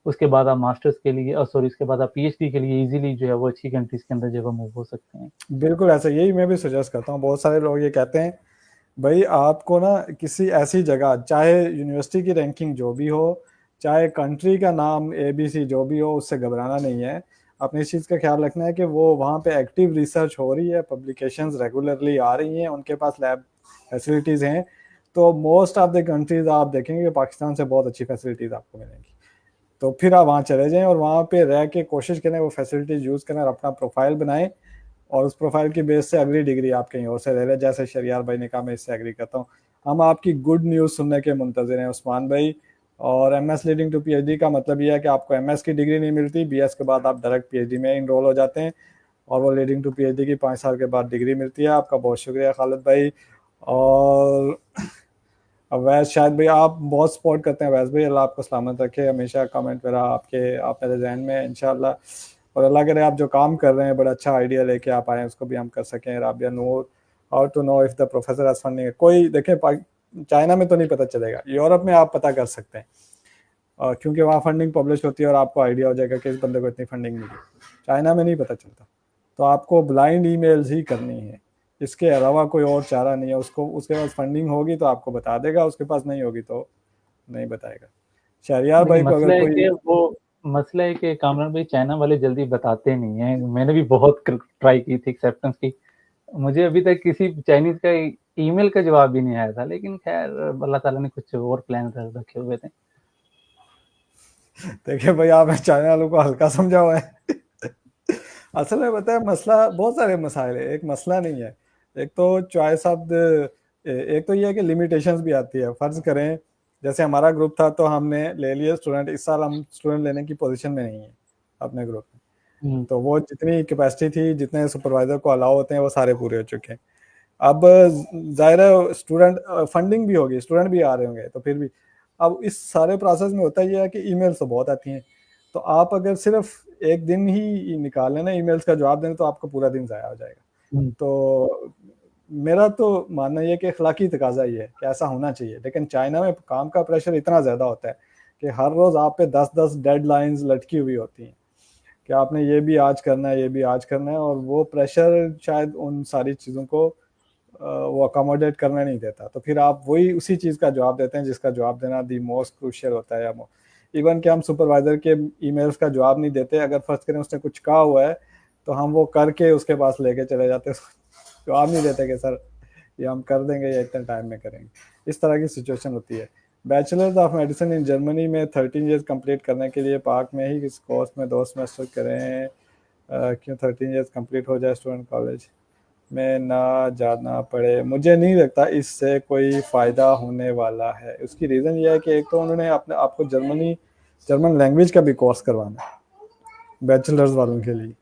उसके बाद आप मास्टर्स के लिए सॉरी उसके बाद आप पीएचडी के लिए ईज़िली जो है वो अच्छी कंट्रीज़ के अंदर जो है वो मूव हो सकते हैं। बिल्कुल ऐसा, यही मैं भी सजेस्ट करता हूँ। बहुत सारे लोग ये कहते हैं भाई आपको ना किसी ऐसी जगह, चाहे यूनिवर्सिटी की रैंकिंग जो भी हो, चाहे कंट्री का नाम एबीसी जो भी हो, उससे घबराना नहीं है। अपनी इस चीज़ का ख्याल रखना है कि वो वहाँ पे एक्टिव रिसर्च हो रही है, पब्लिकेशंस रेगुलरली आ रही हैं, उनके पास लैब फैसिलिटीज़ हैं। तो मोस्ट ऑफ द कंट्रीज आप देखेंगे कि पाकिस्तान से बहुत अच्छी फैसिलिटीज़ आपको मिलेंगी। तो फिर आप वहाँ चले जाएँ और वहाँ पे रह के कोशिश करें वो फैसिलिटीज़ यूज़ करें और अपना प्रोफाइल बनाएं, और उस प्रोफाइल की बेस से अगली डिग्री आप कहीं और से ले लें। जैसे शरियार भाई ने कहा, मैं इससे एग्री करता हूँ। हम आपकी गुड न्यूज़ सुनने के मुंतज़िर हैं उस्मान भाई। और एमएस लीडिंग टू पीएचडी का मतलब ये है कि आपको एमएस की डिग्री नहीं मिलती, बीएस के बाद आप डायरेक्ट पीएचडी में इनरोल हो जाते हैं, और वो लीडिंग टू पीएचडी की 5 साल के बाद डिग्री मिलती है। आपका बहुत शुक्रिया खालिद भाई। और अवैस, शायद भाई आप बहुत सपोर्ट करते हैं अवैस भाई, अल्लाह आपको सलामत रखे। हमेशा कमेंट मेरा आप मेरे जहन में इंशाल्लाह। और अल्लाह करे आप जो काम कर रहे हैं बड़ा अच्छा आइडिया लेके आप आए, उसको भी हम कर सकें। Rabia Noor, how to know if the professor has funding? कोई देखें, चाइना में तो नहीं पता चलेगा, यूरोप में आप पता कर सकते हैं, क्योंकि वहाँ फंडिंग पब्लिश होती है और आपको आइडिया हो जाएगा कि इस बंदे को इतनी फंडिंग मिली। चाइना में नहीं पता चलता। तो आपको ब्लाइंड ईमेल्स ही करनी है, इसके अलावा कोई और चारा नहीं है। उसको उसके पास फंडिंग होगी तो आपको बता देगा, उसके पास नहीं होगी तो नहीं बताएगा। शहरियार देखिए भाई को अगर कोई मसला है कि कामरान भाई चाइना वाले जल्दी बताते नहीं हैं। मैंने भी बहुत ट्राई की थी एक्सेप्टेंस की। मुझे अभी तक किसी चाइनीज़ का ईमेल का जवाब भी नहीं आया था, लेकिन खैर अल्लाह ताला ने कुछ और प्लान रखे हुए थे। देखिए भाई, आपने चाइना वालों को हल्का समझा हुआ है। असल में पता है मसला, बहुत सारे मसाइल है, एक मसला नहीं है। एक तो चॉइस ऑफ द, एक तो ये है कि लिमिटेशंस भी आती है। फर्ज करें जैसे हमारा ग्रुप था तो हमने ले लिए स्टूडेंट, इस साल हम स्टूडेंट लेने की पोजीशन में नहीं है अपने ग्रुप में। तो वो जितनी कैपेसिटी थी, जितने सुपरवाइजर को अलाउ होते हैं, वो सारे पूरे हो चुके हैं। अब जाहिर है स्टूडेंट फंडिंग भी होगी, स्टूडेंट भी आ रहे होंगे, तो फिर भी अब इस सारे प्रोसेस में होता ये है कि ईमेल्स तो बहुत आती हैं, तो आप अगर सिर्फ एक दिन ही निकाल लें ना ईमेल्स का जवाब देने, तो आपका पूरा दिन ज़ाया हो जाएगा। तो मेरा तो मानना ये कि अखलाकी तकाजा ये है कि ऐसा होना चाहिए, लेकिन चाइना में काम का प्रेशर इतना ज़्यादा होता है कि हर रोज़ आप पे 10-10 डेडलाइंस लटकी हुई होती हैं कि आपने ये भी आज करना है, ये भी आज करना है, और वो प्रेशर शायद उन सारी चीज़ों को वो अकोमोडेट करना नहीं देता। तो फिर आप वही उसी चीज़ का जवाब देते हैं जिसका जवाब देना दी मोस्ट क्रूशियल होता है। या इवन कि हम सुपरवाइज़र के ईमेल्स का जवाब नहीं देते, अगर फर्स्ट करें उसने कुछ कहा हुआ है तो हम वो करके उसके पास लेके चले जाते हैं, जवाब नहीं देते कि सर ये हम कर देंगे या इतने टाइम में करेंगे। इस तरह की सिचुएशन होती है। Bachelors of medicine in Germany में 13 ईयर्स कंप्लीट करने के लिए पाक में ही इस कोर्स में 2 सेमेस्टर करें। क्यों 13 ईयर्स कंप्लीट हो जाए स्टूडेंट कॉलेज में ना जाना पड़े? मुझे नहीं लगता इससे कोई फ़ायदा होने वाला है। उसकी रीज़न ये है कि एक तो उन्होंने अपने आपको जर्मन लैंग्वेज का भी कोर्स करवाना है बैचलर्स वालों के लिए,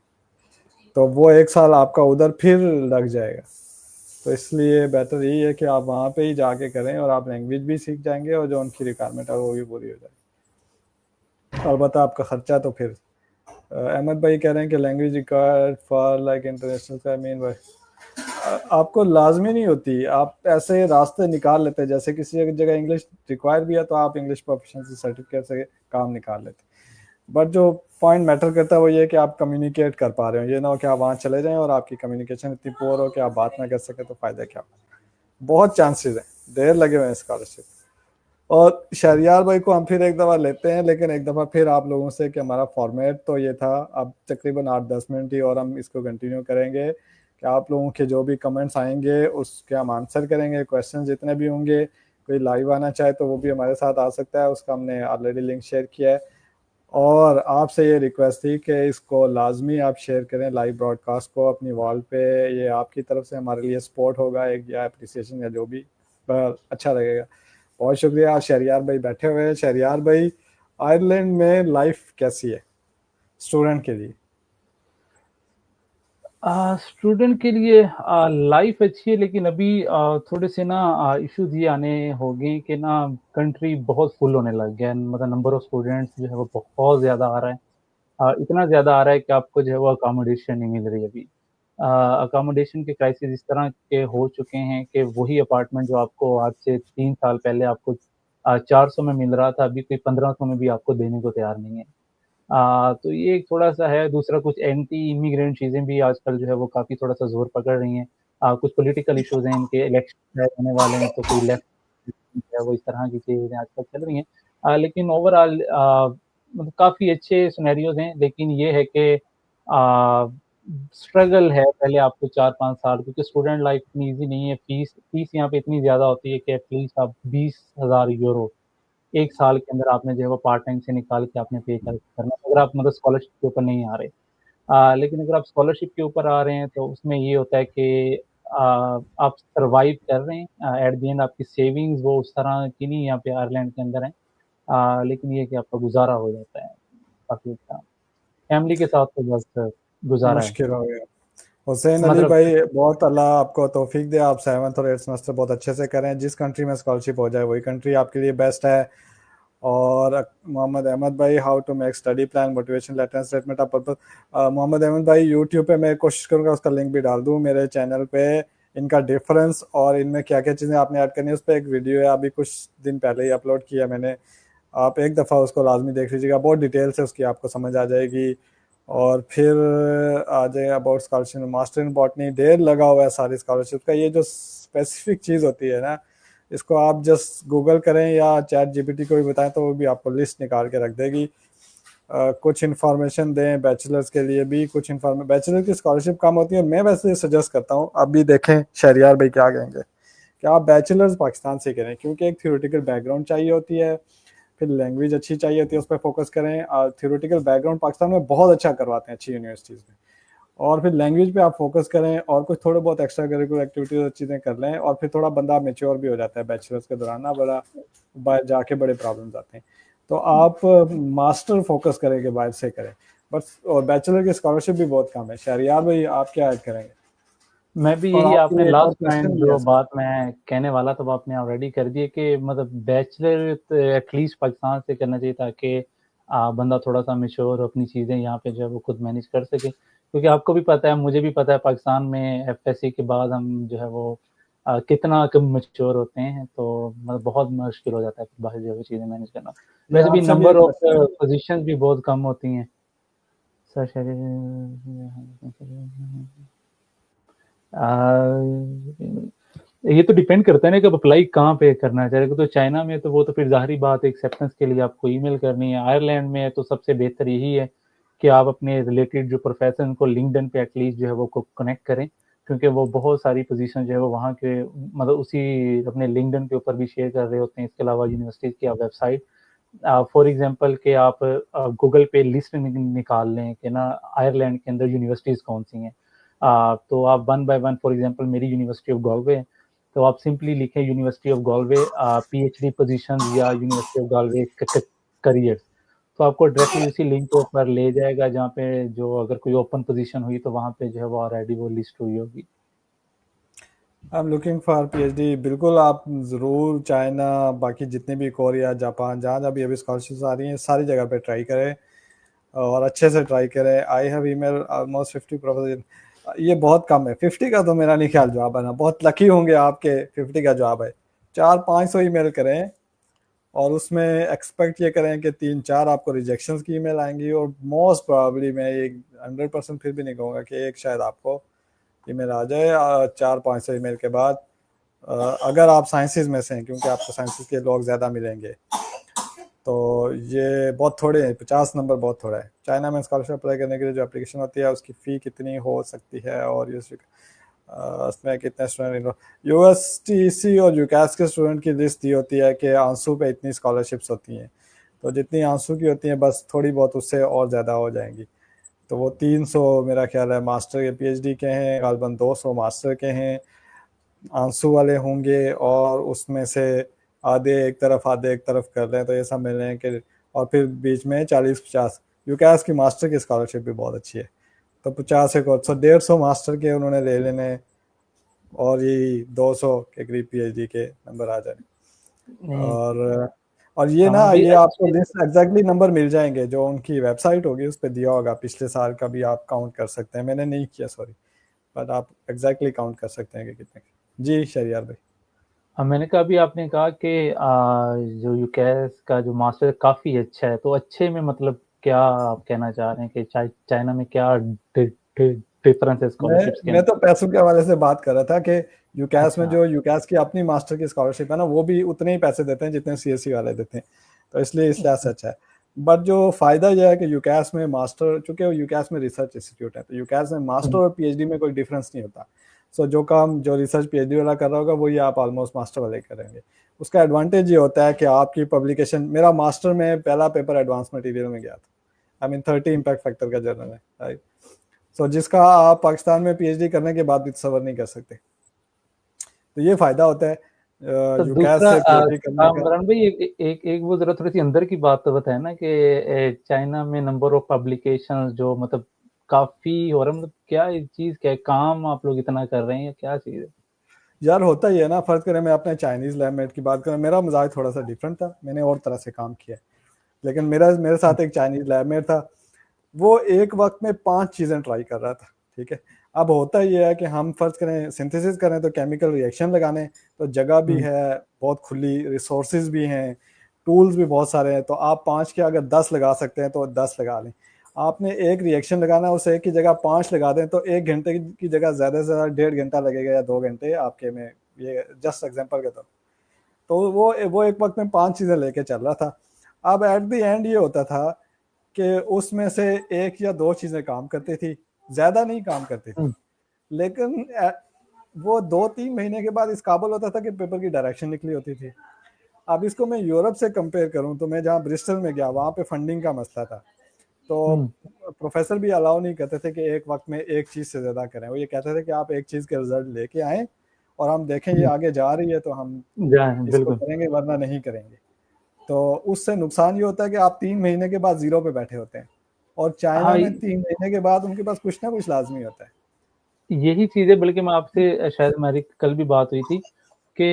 तो वो 1 साल आपका उधर फिर लग जाएगा। तो इसलिए बेहतर यही है कि आप वहाँ पे ही जाके करें और आप लैंग्वेज भी सीख जाएंगे और जो उनकी रिक्वायरमेंट है वो भी पूरी हो जाएगी। अलबत्ता आपका ख़र्चा तो फिर अहमद भाई कह रहे हैं कि language required for like international का मीन भाई आपको लाजमी नहीं होती, आप ऐसे रास्ते निकाल लेते हैं। जैसे किसी जगह इंग्लिश रिक्वायर भी है तो आप इंग्लिश प्रोफिशिएंसी सर्टिफिकेट से काम निकाल लेते हैं। बट जो पॉइंट मैटर करता है वो ये कि आप कम्युनिकेट कर पा रहे हो, ये ना हो कि आप वहाँ चले जाएं और आपकी कम्युनिकेशन इतनी पुअर हो कि आप बात ना कर सके, तो फ़ायदा क्या हो। बहुत चांसेस हैं, देर लगे हुए हैं स्कॉलरशिप। और शहरियार भाई को हम फिर एक दफ़ा लेते हैं, लेकिन एक दफ़ा फिर आप लोगों से कि हमारा फॉर्मेट तो ये था, अब तकरीबन 8-10 मिनट ही और हम इसको कंटिन्यू करेंगे कि आप लोगों के जो भी कमेंट्स आएंगे उसके हम आंसर करेंगे। क्वेश्चन जितने भी होंगे, कोई लाइव आना चाहे तो वो भी हमारे साथ आ सकता है, उसका हमने ऑलरेडी लिंक शेयर किया है। और आपसे ये रिक्वेस्ट थी कि इसको लाजमी आप शेयर करें लाइव ब्रॉडकास्ट को अपनी वॉल पे। ये आपकी तरफ से हमारे लिए सपोर्ट होगा एक, या अप्रिसिएशन या जो भी, पर अच्छा लगेगा। बहुत शुक्रिया। शहरियार भाई बैठे हुए हैं। शहरियार भाई, आयरलैंड में लाइफ कैसी है स्टूडेंट के लिए? स्टूडेंट के लिए लाइफ अच्छी है, लेकिन अभी थोड़े से ना इश्यूज ये आने हो गए कि ना कंट्री बहुत फुल होने लग गया है। मतलब नंबर ऑफ स्टूडेंट्स जो है वो बहुत ज़्यादा आ रहा है। इतना ज़्यादा आ रहा है कि आपको जो है वो अकोमोडेशन नहीं मिल रही अभी। अकोमोडेशन के क्राइसिस इस तरह के हो चुके हैं कि वही अपार्टमेंट जो आपको आज से 3 साल पहले आपको 400 में मिल रहा था, अभी कोई 1500 में भी आपको देने को तैयार नहीं है। तो ये एक थोड़ा-सा है। दूसरा, कुछ एंटी इमिग्रेंट चीज़ें भी आजकल जो है वो काफ़ी थोड़ा-सा ज़ोर पकड़ रही हैं। कुछ पॉलिटिकल इश्यूज़ हैं, इनके इलेक्शन होने वाले हैं, तो कोई लेफ्ट है वो, इस तरह की चीज़ें आजकल चल रही हैं। लेकिन ओवरऑल मतलब काफ़ी अच्छे सिनेरियोज़ हैं, लेकिन ये है कि स्ट्रगल है पहले आपको 4-5 साल, क्योंकि स्टूडेंट लाइफ इतनी ईज़ी नहीं है। फ़ीस यहाँ पे इतनी ज़्यादा होती है कि एटलीस्ट आप 20,000 यूरो 1 साल के अंदर आपने जो है वो पार्ट टाइम से निकाल के आपने पे करना है, अगर आप मतलब स्कॉलरशिप के ऊपर नहीं आ रहे। लेकिन अगर आप स्कॉलरशिप के ऊपर आ रहे हैं तो उसमें ये होता है कि आप सर्वाइव कर रहे हैं। एट द एंड आपकी सेविंग्स वो उस तरह की नहीं यहाँ पे आयरलैंड के अंदर है। लेकिन ये है कि आपका गुज़ारा हो जाता है काफ़ी अच्छा। फैमिली के साथ तो बस गुज़ारा है। मुश्किल हो गया। हुसैन अली मतलब भाई, बहुत अल्लाह आपको तौफीक दे, आप 7th और 8th सेमेस्टर बहुत अच्छे से करें। जिस कंट्री में स्कॉलरशिप हो जाए वही कंट्री आपके लिए बेस्ट है। और मोहम्मद अहमद भाई, how to make study plan, motivation letter, statement of purpose. Mohammad Ahmad भाई, यूट्यूब पे मैं कोशिश करूँगा उसका लिंक भी डाल दूँ मेरे चैनल पे, इनका डिफरेंस और इनमें क्या क्या चीज़ें आपने ऐड करनी है, उस पर एक वीडियो है, अभी कुछ दिन पहले ही अपलोड किया मैंने। आप एक दफ़ा उसको लाजमी देख लीजिएगा, बहुत डिटेल से उसकी आपको समझ आ जाएगी। और फिर आ जाएगा about scholarship, master in botany, ढेर लगा हुआ है सारी स्कॉलरशिप का। ये जो स्पेसिफिक चीज़ होती है ना, इसको आप जस्ट गूगल करें या चैट जीपीटी को भी बताएं तो वो भी आपको लिस्ट निकाल के रख देगी। कुछ इन्फॉर्मेशन दें बैचलर्स के लिए भी, कुछ इन्फॉर्मेशन। बैचलर की स्कॉलरशिप कम होती है, मैं वैसे सजेस्ट करता हूँ, अब भी देखें शहरियार भाई क्या कहेंगे, कि आप बैचलर्स पाकिस्तान से करें, क्योंकि एक थ्योरेटिकल बैकग्राउंड चाहिए होती है, फिर लैंग्वेज अच्छी चाहिए होती है, उस पर फोकस करें। और थ्योरेटिकल बैकग्राउंड पाकिस्तान में बहुत अच्छा करवाते हैं अच्छी यूनिवर्सिटीज़ में, और फिर लैंग्वेज पे आप फोकस करें और कुछ थोड़े बहुत एक्स्ट्रा करिकुलर एक्टिविटीज और चीज़ें कर लें, और फिर थोड़ा बंदा मेच्योर भी हो जाता है बैचलर्स के दौरान ना, बड़ा बाहर जाके बड़े प्रॉब्लम्स आते हैं। तो आप मास्टर फोकस करेंगे बाहर से करें बस, और बैचलर की स्कॉलरशिप भी बहुत कम है। शहरियार भाई आप क्या ऐड करेंगे? मैं भी और यही, आपके आपने लिए एक और लास्ट पॉइंट क्वेश्चन भी है जो सर। बात मैं कहने वाला था वो आपने ऑलरेडी कर दी है कि मतलब बैचलर एटलीस्ट पाकिस्तान से करना चाहिए ताकि बंदा थोड़ा सा मेच्योर अपनी चीज़ें यहाँ पे जो है वो खुद मैनेज कर सके, क्योंकि आपको भी पता है, मुझे भी पता है, पाकिस्तान में एफएससी के बाद हम जो है वो कितना कम मेच्योर होते हैं, तो मतलब बहुत मुश्किल हो जाता है बाहर जो है चीज़ें मैनेज करना। ये वैसे भी आपसे भी नंबर एक ऑफ क्वेश्चन है। पोजीशंस भी बहुत कम होती हैं सर। ये तो डिपेंड करता है ना कि आप अप्लाई कहाँ पे करना चाह रहे हो। तो चाइना में तो वो तो फिर ज़ाहिरी बात है, एक्सेप्टेंस के लिए आपको ईमेल करनी है। आयरलैंड में तो सबसे बेहतर यही है कि आप अपने रिलेटेड जो प्रोफेशन को लिंक्डइन पे एटलीस्ट जो है वो कनेक्ट करें, क्योंकि वो बहुत सारी पोजीशन जो है वो वहाँ के मतलब उसी अपने लिंक्डइन के ऊपर भी शेयर कर रहे होते हैं। इसके अलावा यूनिवर्सिटीज़ की आप वेबसाइट, फॉर एग्जांपल कि आप गूगल पे लिस्ट निकाल लें कि ना आयरलैंड के अंदर यूनिवर्सिटीज़ कौन सी हैं। तो आप one by one, for example मेरी यूनिवर्सिटी ऑफ गॉलवे है, तो आप सिंपली लिखें university of Galway PhD position या यूनिवर्सिटी ऑफ गॉलवे करियर्स, तो आपको डायरेक्टली उसी लिंक के ऊपर ले जाएगा जहाँ पे जो अगर कोई ओपन पोजीशन हुई तो वहाँ पे जो है वो ऑलरेडी वो लिस्ट हुई होगी। I am looking for PhD. बिल्कुल आप ज़रूर चाइना, बाकी जितने भी कोरिया, जापान, जहाँ जहाँ भी अभी स्कॉलरशिप्स आ रही हैं सारी जगह पे ट्राई करें और अच्छे से ट्राई करें। I have email almost 50 proposal. ये बहुत कम है, 50 का तो मेरा नहीं ख्याल जवाब है ना, बहुत लकी होंगे आपके 50 का जवाब है। 400-500 ईमेल करें और उसमें एक्सपेक्ट ये करें कि 3-4 आपको रिजेक्शंस की ईमेल आएंगी, और मोस्ट प्रोबेबली मैं एक 100% फिर भी नहीं कहूँगा कि एक शायद आपको ईमेल आ जाए 400-500 ईमेल के बाद। अगर आप साइंसेज में से हैं, क्योंकि आपको साइंसेज के लोग ज़्यादा मिलेंगे, तो ये बहुत थोड़े हैं, 50 नंबर बहुत थोड़ा है। चाइना में स्कॉलरशिप अप्लाई करने के लिए जो एप्लीकेशन होती है उसकी फ़ी कितनी हो सकती है, और उसमें कितने स्टूडेंट, यूएसटीसी और यूकैस के स्टूडेंट की लिस्ट दी होती है कि आंसू पे इतनी स्कॉलरशिप्स होती हैं, तो जितनी आंसू की होती हैं बस थोड़ी बहुत उससे और ज़्यादा हो जाएंगी। तो वो 300 मेरा ख्याल है मास्टर के, पीएचडी के हैं गालबन, 200 मास्टर के हैं, आंसू वाले होंगे, और उसमें से आधे एक तरफ कर रहे हैं, तो ये सब मिल रहे हैं कि, और फिर बीच में 40-50। यूकैस की मास्टर की स्कॉलरशिप भी बहुत अच्छी है, तो 50 एक और 150 मास्टर के उन्होंने ले लेने, और यही 200 के करीब पीएचडी के नंबर आ जाए। नहीं, और ये ना, हाँ भी ये आपको अच्छे। लिस्ट एग्जैक्टली नंबर मिल जाएंगे जो उनकी वेबसाइट होगी उस पर दिया होगा, पिछले साल का भी आप काउंट कर सकते हैं, मैंने नहीं किया सॉरी, बट आप एग्जैक्टली काउंट कर सकते हैं कि कितने। जी शरियार भाई। हाँ, मैंने कहा अभी आपने कहा कि जो यूकेएस का जो मास्टर काफ़ी अच्छा है, तो अच्छे में मतलब क्या आप कहना चाह रहे हैं कि चाइना में क्या डिफरेंस है स्कॉलरशिप्स के मैं अंदर? तो पैसों के हवाले से बात कर रहा था कि यूकैस में अच्छा। जो यूकैस की अपनी मास्टर की स्कॉलरशिप है ना, वो भी उतने ही पैसे देते हैं जितने सीएससी वाले देते हैं, तो इसलिए इस लिहाज से अच्छा है। बट जो फायदा यह है कि यूकैस में मास्टर, चूंकि यूकैस में रिसर्च इंस्टीट्यूट है, तो यूकैस में मास्टर और पीएचडी में कोई डिफरेंस नहीं होता। सो जो काम जो रिसर्च पीएचडी वाला कर रहा होगा वही आप ऑलमोस्ट मास्टर वाले करेंगे। उसका एडवांटेज ये होता है कि आपकी पब्लिकेशन, मेरा मास्टर में पहला पेपर एडवांस मटेरियल में गया था, आई मीन 30 इम्पैक्ट फैक्टर का जर्नल है, राइट। सो जिसका आप पाकिस्तान में पीएचडी करने के बाद भी तस्वर नहीं कर सकते, तो ये फायदा होता है तो यूकैस दूसरा से पीएचडी करने का। कामरान भाई, एक वो ज़रा थोड़ी-सी अंदर की बात तो बताएँ ना कि चाइना में नंबर ऑफ पब्लिकेशंस जो मतलब काफ़ी हो रहा है, मतलब क्या चीज़, क्या है? काम आप लोग इतना कर रहे हैं या क्या चीज़ है? यार होता ही है ना, फर्ज करें मैं अपने चाइनीज लैबमेट की बात करूं, मेरा मजाज थोड़ा सा डिफरेंट था, मैंने और तरह से काम किया है, लेकिन मेरा मेरे साथ एक चाइनीज लैबमेट था, वो एक वक्त में 5 चीजें ट्राई कर रहा था, ठीक है। अब होता ये है कि हम फर्ज करें सिंथेसिस करें तो केमिकल रिएक्शन लगाने, तो जगह भी हुँ। है बहुत खुली, रिसोर्सेज भी हैं, टूल्स भी बहुत सारे हैं, तो आप 5 के अगर 10 लगा सकते हैं तो 10 लगा लें। आपने एक रिएक्शन लगाना है, उस एक की जगह 5 लगा दें तो 1 घंटे की जगह ज़्यादा से ज़्यादा 1.5 घंटा लगेगा या 2 घंटे आपके में, ये जस्ट एग्जाम्पल के तौर। तो वो एक वक्त में 5 चीज़ें लेके चल रहा था। अब एट द एंड ये होता था कि उसमें से एक या दो चीज़ें काम करती थी, ज़्यादा नहीं काम करती थी, हुँ। लेकिन वो 2-3 महीने के बाद इस काबल होता था कि पेपर की डायरेक्शन निकली होती थी। अब इसको मैं यूरोप से कंपेयर करूं तो मैं जहाँ ब्रिस्टल में गया वहाँ पे फंडिंग का मसला था, तो प्रोफेसर भी अलाउ नहीं करते थे कि एक वक्त में एक चीज़ से ज़्यादा करें। वो ये कहते थे कि आप एक चीज़ के रिजल्ट लेके आएँ और हम देखें ये आगे जा रही है तो हम इसको बिल्कुल करेंगे, वरना नहीं करेंगे। तो उससे नुकसान ये होता है कि आप 3 महीने के बाद ज़ीरो पे बैठे होते हैं और चाइना हाँ, में 3 महीने के बाद उनके पास कुछ ना कुछ लाज़मी होता है। यही चीज़ है, बल्कि मैं आपसे शायद हमारी कल भी बात हुई थी कि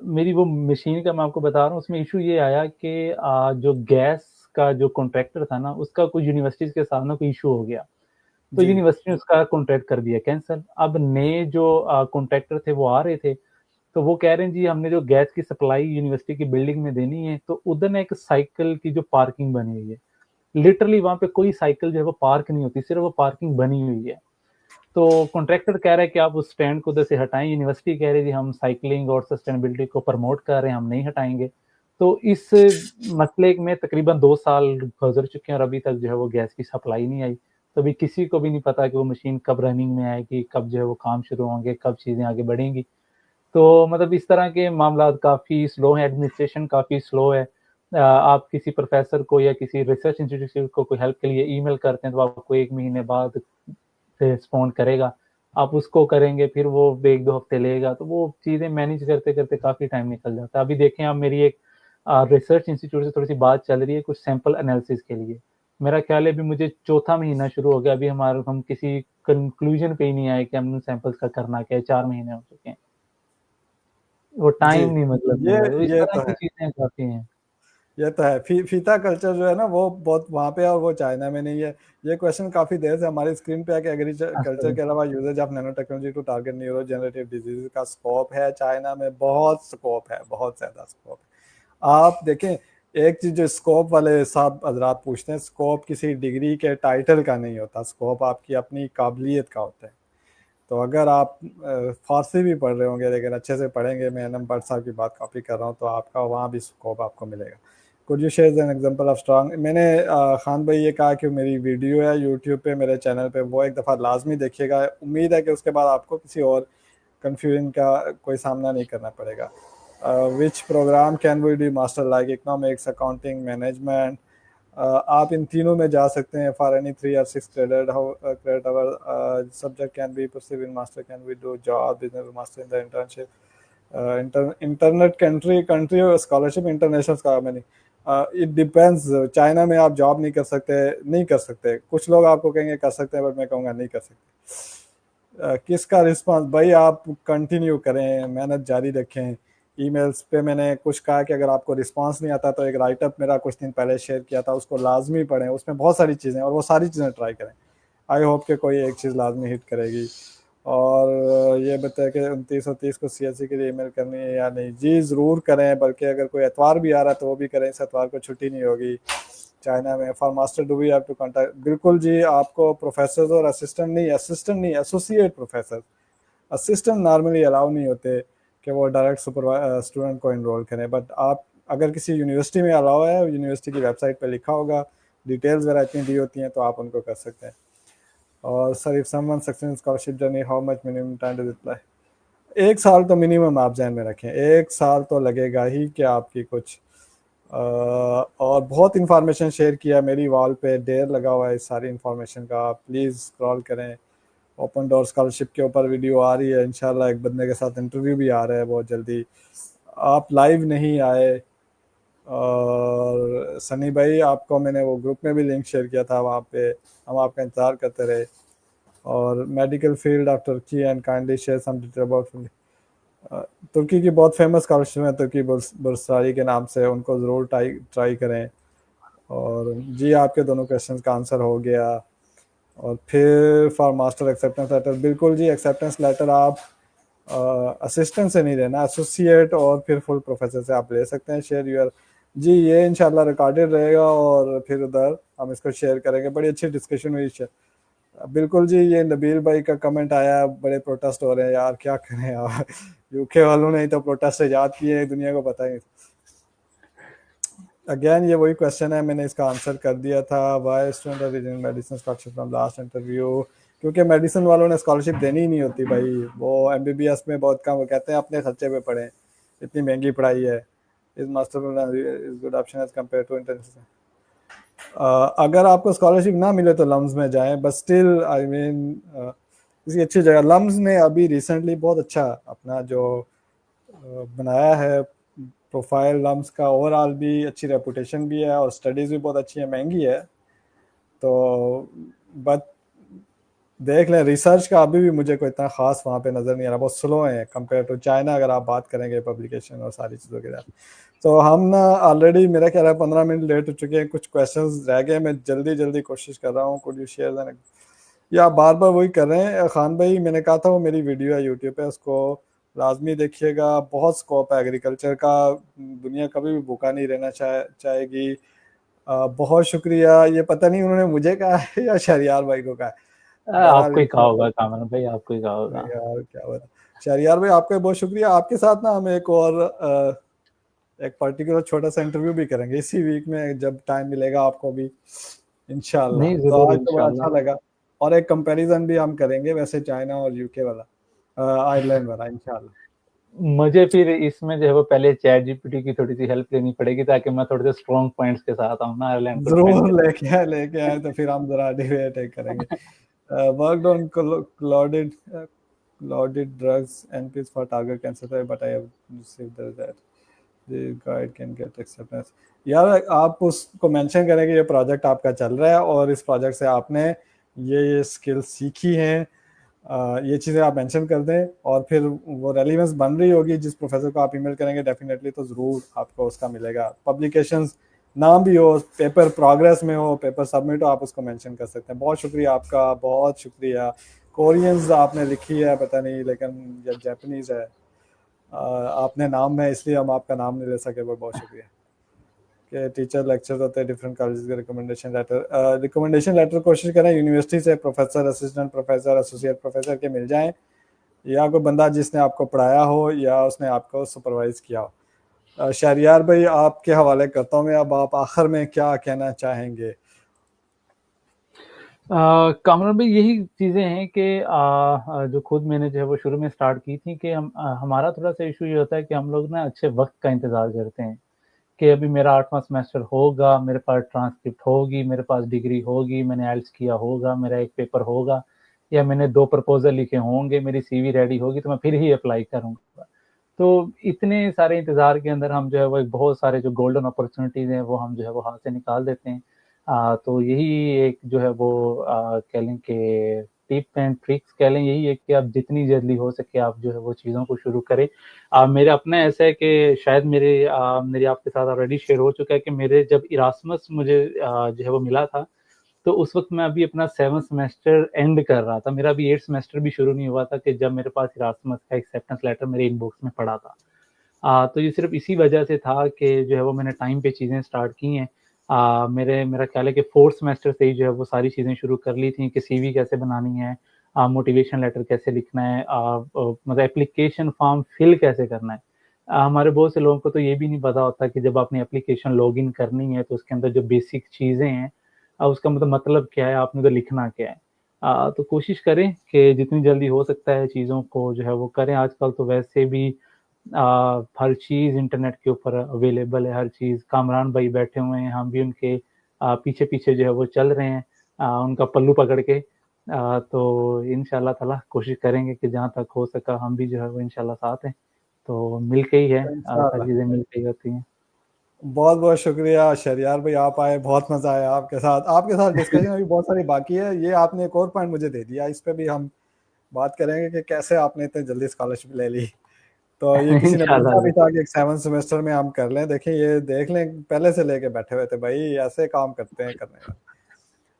मेरी वो मशीन का मैं आपको बता रहा हूँ, उसमें इश्यू ये आया कि जो गैस का जो कॉन्ट्रैक्टर था ना, उसका कुछ यूनिवर्सिटीज़ के साथ ना कोई इश्यू हो गया। तो जी, यूनिवर्सिटी ने उसका कॉन्ट्रैक्ट कर दिया कैंसल। अब नए जो कॉन्ट्रैक्टर थे वो आ रहे थे, तो वो कह रहे हैं जी हमने जो गैस की सप्लाई यूनिवर्सिटी की बिल्डिंग में देनी है, तो उधर ना एक साइकिल की जो पार्किंग बनी हुई है। लिटरली वहाँ पे कोई साइकिल जो है वो पार्क नहीं होती, सिर्फ वो पार्किंग बनी हुई है। तो कॉन्ट्रैक्टर कह रहा है कि आप उस स्टैंड को उधर से हटाएं, यूनिवर्सिटी कह रही है जी हम साइकिलिंग और सस्टेनेबिलिटी को प्रमोट कर रहे हैं, हम नहीं हटाएंगे। तो इस मसले में तकरीबन 2 साल गुजर चुके हैं और अभी तक जो है वो गैस की सप्लाई नहीं आई। तो अभी किसी को भी नहीं पता कि वो मशीन कब रनिंग में आएगी, कब जो है वो काम शुरू होंगे, कब चीज़ें आगे बढ़ेंगी। तो मतलब इस तरह के मामलात काफ़ी स्लो हैं, एडमिनिस्ट्रेशन काफ़ी स्लो है। आप किसी प्रोफ़ेसर को या किसी रिसर्च इंस्टीट्यूट को कोई हेल्प के लिए ईमेल करते हैं तो आपको 1 महीने बाद रिस्पॉन्ड करेगा। आप उसको करेंगे फिर वो 1-2 हफ्ते लेगा, तो वो चीज़ें मैनेज करते-करते काफ़ी टाइम निकल जाता है। अभी देखें आप मेरी एक रिसर्च इंस्टीट्यूट से थोड़ी-सी बात चल रही है कुछ सैंपल एनालिसिस के लिए। मेरा ख्याल है अभी मुझे चौथा महीना शुरू हो गया, अभी हम किसी कंक्लूजन पे ही नहीं आए कि हमने सैंपल्स का करना क्या है, 4 महीने हो चुके हैं। वो जी। टाइम नहीं मतलब मिल ये रहा है, तो इस ये तरह तो की है। चीज़ें काफ़ी हैं। ये तो है। फीता कल्चर जो है ना वो बहुत वहाँ पे है और वो चाइना में नहीं है। ये क्वेश्चन काफ़ी देर से हमारी स्क्रीन पे है कि एग्रीकल्चर अच्छा, के अलावा uses of nano technology to target neuro generative disease का स्कोप है चाइना में, बहुत स्कोप है, बहुत ज़्यादा स्कोप है। आप देखें, एक चीज़ जो स्कोप वाले साहब हज़रात पूछते हैं, स्कोप किसी डिग्री के टाइटल का नहीं होता, स्कोप आपकी अपनी काबिलियत का होता है। तो अगर आप फ़ारसी भी पढ़ रहे होंगे लेकिन अच्छे से पढ़ेंगे, मैं एनएम भट्ट साहब की बात कॉपी कर रहा हूँ, तो आपका वहाँ भी स्कोप आपको मिलेगा। Could you share an example of strong, मैंने खान भाई ये कहा कि मेरी वीडियो है यूट्यूब पे मेरे चैनल पे, वो एक दफ़ा लाजमी देखिएगा। उम्मीद है कि उसके बाद आपको किसी और कन्फ्यूजन का कोई सामना नहीं करना पड़ेगा। Which program can we do master like economics, accounting, management. आप इन तीनों में जा सकते हैं for any 3 or 6 credit. How credit hour subject can be perceive in master, can we do job business master in the internship, internet country country और scholarship international का मैंने इट डिपेंड्स। चाइना में आप जॉब नहीं कर सकते, नहीं कर सकते। कुछ लोग आपको कहेंगे कर सकते हैं, बट मैं कहूँगा नहीं कर सकते। किसका रिस्पांस भाई, आप कंटिन्यू करें, मेहनत जारी रखें। ईमेल्स पे मैंने कुछ कहा कि अगर आपको रिस्पांस नहीं आता तो एक राइटअप मेरा कुछ दिन पहले शेयर किया था, उसको लाजमी पढ़ें, उसमें बहुत सारी चीज़ें और वो सारी चीज़ें ट्राई करें। आई होप कि कोई एक चीज़ लाजमी हिट करेगी। और ये बताया कि 2930 को सीएससी के लिए ईमेल करनी है या नहीं। जी ज़रूर करें, बल्कि अगर कोई एतवार भी आ रहा है तो वो भी करें, इस एतवार को छुट्टी नहीं होगी चाइना में। For master do we have to contact, बिल्कुल जी, आपको प्रोफेसर और असिस्टेंट नहीं associate professor, assistant normally allow नहीं होते कि वो डायरेक्ट स्टूडेंट को इनरोल करें। बट आप अगर किसी यूनिवर्सिटी में अलाउ है, यूनिवर्सिटी की वेबसाइट पर लिखा होगा, डिटेल्स वगैरह इतनी दी होती हैं, तो आप उनको कर सकते हैं। और sir if someone success scholarship journey how much minimum time to reply. 1 साल तो मिनिमम आप ध्यान में रखें, 1 साल तो लगेगा ही कि आपकी कुछ और बहुत इंफॉर्मेशन शेयर किया मेरी वॉल पे, ढेर लगा हुआ है इस सारी इंफॉर्मेशन का, प्लीज़ स्क्रॉल करें। ओपन डोर स्कॉलरशिप के ऊपर वीडियो आ रही है, इंशाल्लाह एक बंदे के साथ इंटरव्यू भी आ रहा है बहुत जल्दी। आप लाइव नहीं आए, और सनी भाई आपको मैंने वो ग्रुप में भी लिंक शेयर किया था, वहाँ पे हम आपका इंतज़ार करते रहे। और मेडिकल फील्ड ऑफ तुर्की and kindly share some detail about. तुर्की की बहुत फेमस स्कॉलरशिप है, तुर्की बुर्सारी के नाम से, उनको ज़रूर ट्राई ट्राई करें। और जी आपके दोनों क्वेश्चंस का आंसर हो गया। और फिर फॉर मास्टर एक्सेप्टेंस लेटर, बिल्कुल जी, एक्सेप्टेंस लेटर आप असिस्टेंट से नहीं लेना, एसोसिएट और फिर फुल प्रोफेसर से आप ले सकते हैं। शेयर यूर, जी ये इंशाल्लाह रिकॉर्डेड रहेगा और फिर उधर हम इसको शेयर करेंगे। बड़ी अच्छी डिस्कशन हुई। बिल्कुल जी, ये नबील भाई का कमेंट आया, बड़े प्रोटेस्ट हो रहे हैं यार, क्या करें यार। यूके वालों ने ही तो प्रोटेस्ट ईजाद किए हैं, दुनिया को पता ही। अगेन ये वही क्वेश्चन है, मैंने इसका आंसर कर दिया था। Why student are reasoning medicine scholarship from last interview, क्योंकि मेडिसिन वालों ने स्कॉलरशिप देनी ही नहीं होती भाई, वो एमबीबीएस में बहुत कम, वो कहते हैं अपने खर्चे पे पढ़ें, इतनी महंगी पढ़ाई है। इस master is good option as compare to international. अगर आपको स्कॉलरशिप ना मिले तो लम्स में जाएं, बट स्टिल आई मीन किसी अच्छी जगह। लम्स ने अभी रिसेंटली बहुत अच्छा अपना जो बनाया है प्रोफाइल, लम्स का ओवरऑल भी अच्छी रेपुटेशन भी है और स्टडीज़ भी बहुत अच्छी है, महंगी है तो, बट देख लें। रिसर्च का अभी भी मुझे कोई इतना खास वहाँ पे नज़र नहीं आ रहा, बहुत स्लो है कंपेयर टू चाइना अगर आप बात करेंगे पब्लिकेशन और सारी चीज़ों के साथ। तो हम ना ऑलरेडी मेरा क्या रहा है 15 मिनट लेट हो चुके हैं, कुछ क्वेश्चंस रह गए, मैं जल्दी जल्दी कोशिश कर रहा हूँ। कुड यू शेयर, या बार बार वही कर रहे हैं खान भाई, मैंने कहा था वो मेरी वीडियो है यूट्यूब पे, उसको लाजमी देखिएगा। बहुत स्कोप है एग्रीकल्चर का, दुनिया कभी भी भूखा नहीं रहना चाहेगी। बहुत शुक्रिया। ये पता नहीं उन्होंने मुझे कहा है या शहरियार भाई को कहा है, आपको ही कहा बहरहाल होगा कामरान भाई, आपको ही कहा होगा। यार क्या बता। शहरियार भाई आपका बहुत शुक्रिया। आपके साथ ना हम एक और एक पर्टिकुलर छोटा सा इंटरव्यू भी करेंगे इसी वीक में, जब टाइम मिलेगा आपको भी इंशाल्लाह। नहीं, तो ज़रूर आज तो बड़ा अच्छा इंशाल्लाह। लगा, और एक कंपैरिजन भी हम करेंगे वैसे चाइना और यूके वाला, आयरलैंड वाला इंशाल्लाह। मुझे फिर इसमें जो है वो पहले चैट जीपीटी की थोड़ी-सी हेल्प लेनी पड़ेगी, ताकि मैं थोड़े से स्ट्रॉन्ग पॉइंट्स के साथ आऊँ ना आयरलैंड को डिफेंड ज़रूर करने। लेके आए तो फिर हम ज़रा डिबेट करेंगे। Worked on clouded drugs NPs for target cancer, but I have received that the guide can get acceptance. यार आप उसको मेंशन करें कि ये प्रोजेक्ट आपका चल रहा है और इस प्रोजेक्ट से आपने ये स्किल सीखी हैं, ये चीज़ें आप मेंशन कर दें, और फिर वो रेलिवेंस बन रही होगी जिस प्रोफेसर को आप ईमेल करेंगे डेफिनेटली, तो ज़रूर आपको उसका मिलेगा। पब्लिकेशंस नाम भी हो, पेपर प्रोग्रेस में हो, पेपर सबमिट हो, आप उसको मेंशन कर सकते हैं। बहुत शुक्रिया आपका, बहुत शुक्रिया। कोरियंस आपने लिखी है पता नहीं, लेकिन ये जापानीज़ है, आपने नाम में इसलिए हम आपका नाम नहीं ले सके, बहुत शुक्रिया। के टीचर लेक्चर होते हैं डिफरेंट कॉलेज के, रिकमेंडेशन लेटर कोशिश करें यूनिवर्सिटी से, professor, assistant professor, associate professor के मिल जाएं, या कोई बंदा जिसने आपको पढ़ाया हो या उसने आपको सुपरवाइज किया हो। शहरियार भाई आपके हवाले करता हूँ मैं, अब आप आखिर में क्या कहना चाहेंगे? कामरान भाई, यही चीज़ें हैं कि जो खुद मैंने जो है वो शुरू में स्टार्ट की थी कि हमारा थोड़ा-सा इश्यू ये होता है कि हम लोग ना अच्छे वक़्त का इंतज़ार करते हैं, कि अभी मेरा 8वाँ सेमेस्टर होगा, मेरे पास ट्रांसक्रिप्ट होगी, मेरे पास डिग्री होगी, मैंने आइल्स किया होगा, मेरा एक पेपर होगा, या मैंने 2 प्रपोज़ल लिखे होंगे, मेरी सीवी रेडी होगी, तो मैं फिर ही अप्लाई करूँगा। तो इतने सारे इंतज़ार के अंदर हम जो है वो एक बहुत सारे जो गोल्डन अपॉर्च्युनिटीज़ हैं, वो हम जो है वो हाथ से निकाल देते हैं। तो यही एक जो है वो कह लें कि टिप एंड ट्रिक्स कह लें, यही है कि आप जितनी जल्दी हो सके आप जो है वो चीज़ों को शुरू करें। मेरा अपना ऐसा है कि शायद मेरी आपके साथ ऑलरेडी शेयर हो चुका है कि मेरे जब इरास्मस मुझे जो है वो मिला था, तो उस वक़्त मैं अभी अपना 7वाँ सेमेस्टर एंड कर रहा था। मेरा अभी 8th सेमेस्टर भी शुरू नहीं हुआ था कि जब मेरे पास इरास्मस का एक्सेप्टेंस लेटर मेरे इनबॉक्स में पड़ा था। तो ये सिर्फ़ इसी वजह से था कि जो है वो मैंने टाइम पे चीज़ें स्टार्ट की हैं। मेरा ख़्याल है कि 4th सेमेस्टर से ही जो है वो सारी चीज़ें शुरू कर ली थी कि सीवी कैसे बनानी है, मोटिवेशन लेटर कैसे लिखना है, मतलब एप्लीकेशन फ़ॉर्म फिल कैसे करना है। हमारे बहुत से लोगों को तो ये भी नहीं पता होता कि जब आपने एप्लीकेशन लॉगिन करनी है तो उसके अंदर जो बेसिक चीज़ें हैं, उसका मतलब क्या है, आपने उधर लिखना क्या है। तो कोशिश करें कि जितनी जल्दी हो सकता है चीज़ों को जो है वो करें। आजकल तो वैसे भी हर चीज़ इंटरनेट के ऊपर अवेलेबल है, हर चीज़। कामरान भाई बैठे हुए हैं, हम भी उनके पीछे-पीछे जो है वो चल रहे हैं, उनका पल्लू पकड़ के। तो इंशाअल्लाह ताला कोशिश करेंगे कि जहाँ तक हो सका हम भी जो है वो इंशाअल्लाह साथ हैं। तो मिल के ही है, सारी इंशाल्लाह। चीज़ें मिल के ही होती हैं। बहुत बहुत शुक्रिया शहरियार भाई, आप आए, बहुत मजा आया आपके साथ डिस्कशन अभी बहुत सारी बाकी है। ये आपने एक और पॉइंट मुझे दे दिया, इस पे भी हम बात करेंगे कि कैसे आपने इतने जल्दी स्कॉलरशिप ले ली। तो ये किसी ने इंशाअल्लाह पूछा भी ज़रूर। था कि 7th सेमेस्टर में हम कर लें, देखिए ये देख लें, पहले से लेके बैठे हुए थे भाई, ऐसे काम करते हैं करने वाले।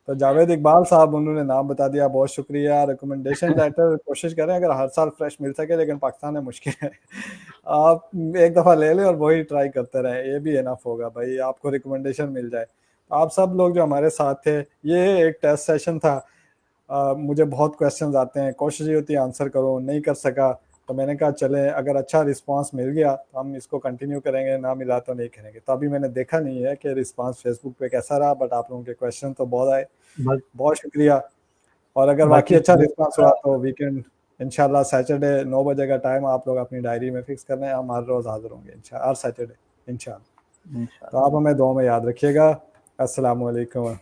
तो जावेद इकबाल साहब, उन्होंने नाम बता दिया, बहुत शुक्रिया। रिकमेंडेशन लेटर कोशिश करें अगर हर साल फ्रेश मिल सके, लेकिन पाकिस्तान में मुश्किल है। आप एक दफ़ा ले लें और वही ट्राई करते रहें, ये भी इनफ होगा भाई, आपको रिकमेंडेशन मिल जाए। आप सब लोग जो हमारे साथ थे, ये एक टेस्ट सेशन था। मुझे बहुत क्वेश्चंस आते हैं, कोशिश ये होती है आंसर करूँ, नहीं कर सका तो मैंने कहा चलें, अगर अच्छा रिस्पांस मिल गया तो हम इसको कंटिन्यू करेंगे, ना मिला तो नहीं करेंगे। तो अभी मैंने देखा नहीं है कि रिस्पांस फेसबुक पे कैसा रहा, बट आप लोगों के क्वेश्चन तो बहुत आए, बा बहुत शुक्रिया। और अगर वाकई बाकी अच्छा रिस्पांस हुआ तो वीकेंड इंशाल्लाह सैटरडे 9 बजे का टाइम आप लोग अपनी डायरी में फिक्स कर लें, हम हर रोज़ हाजिर होंगे हर सैटरडे इंशाल्लाह। तो इंशाअल्लाह। आप हमें दुआ में याद रखिएगा। अस्सलाम वालेकुम।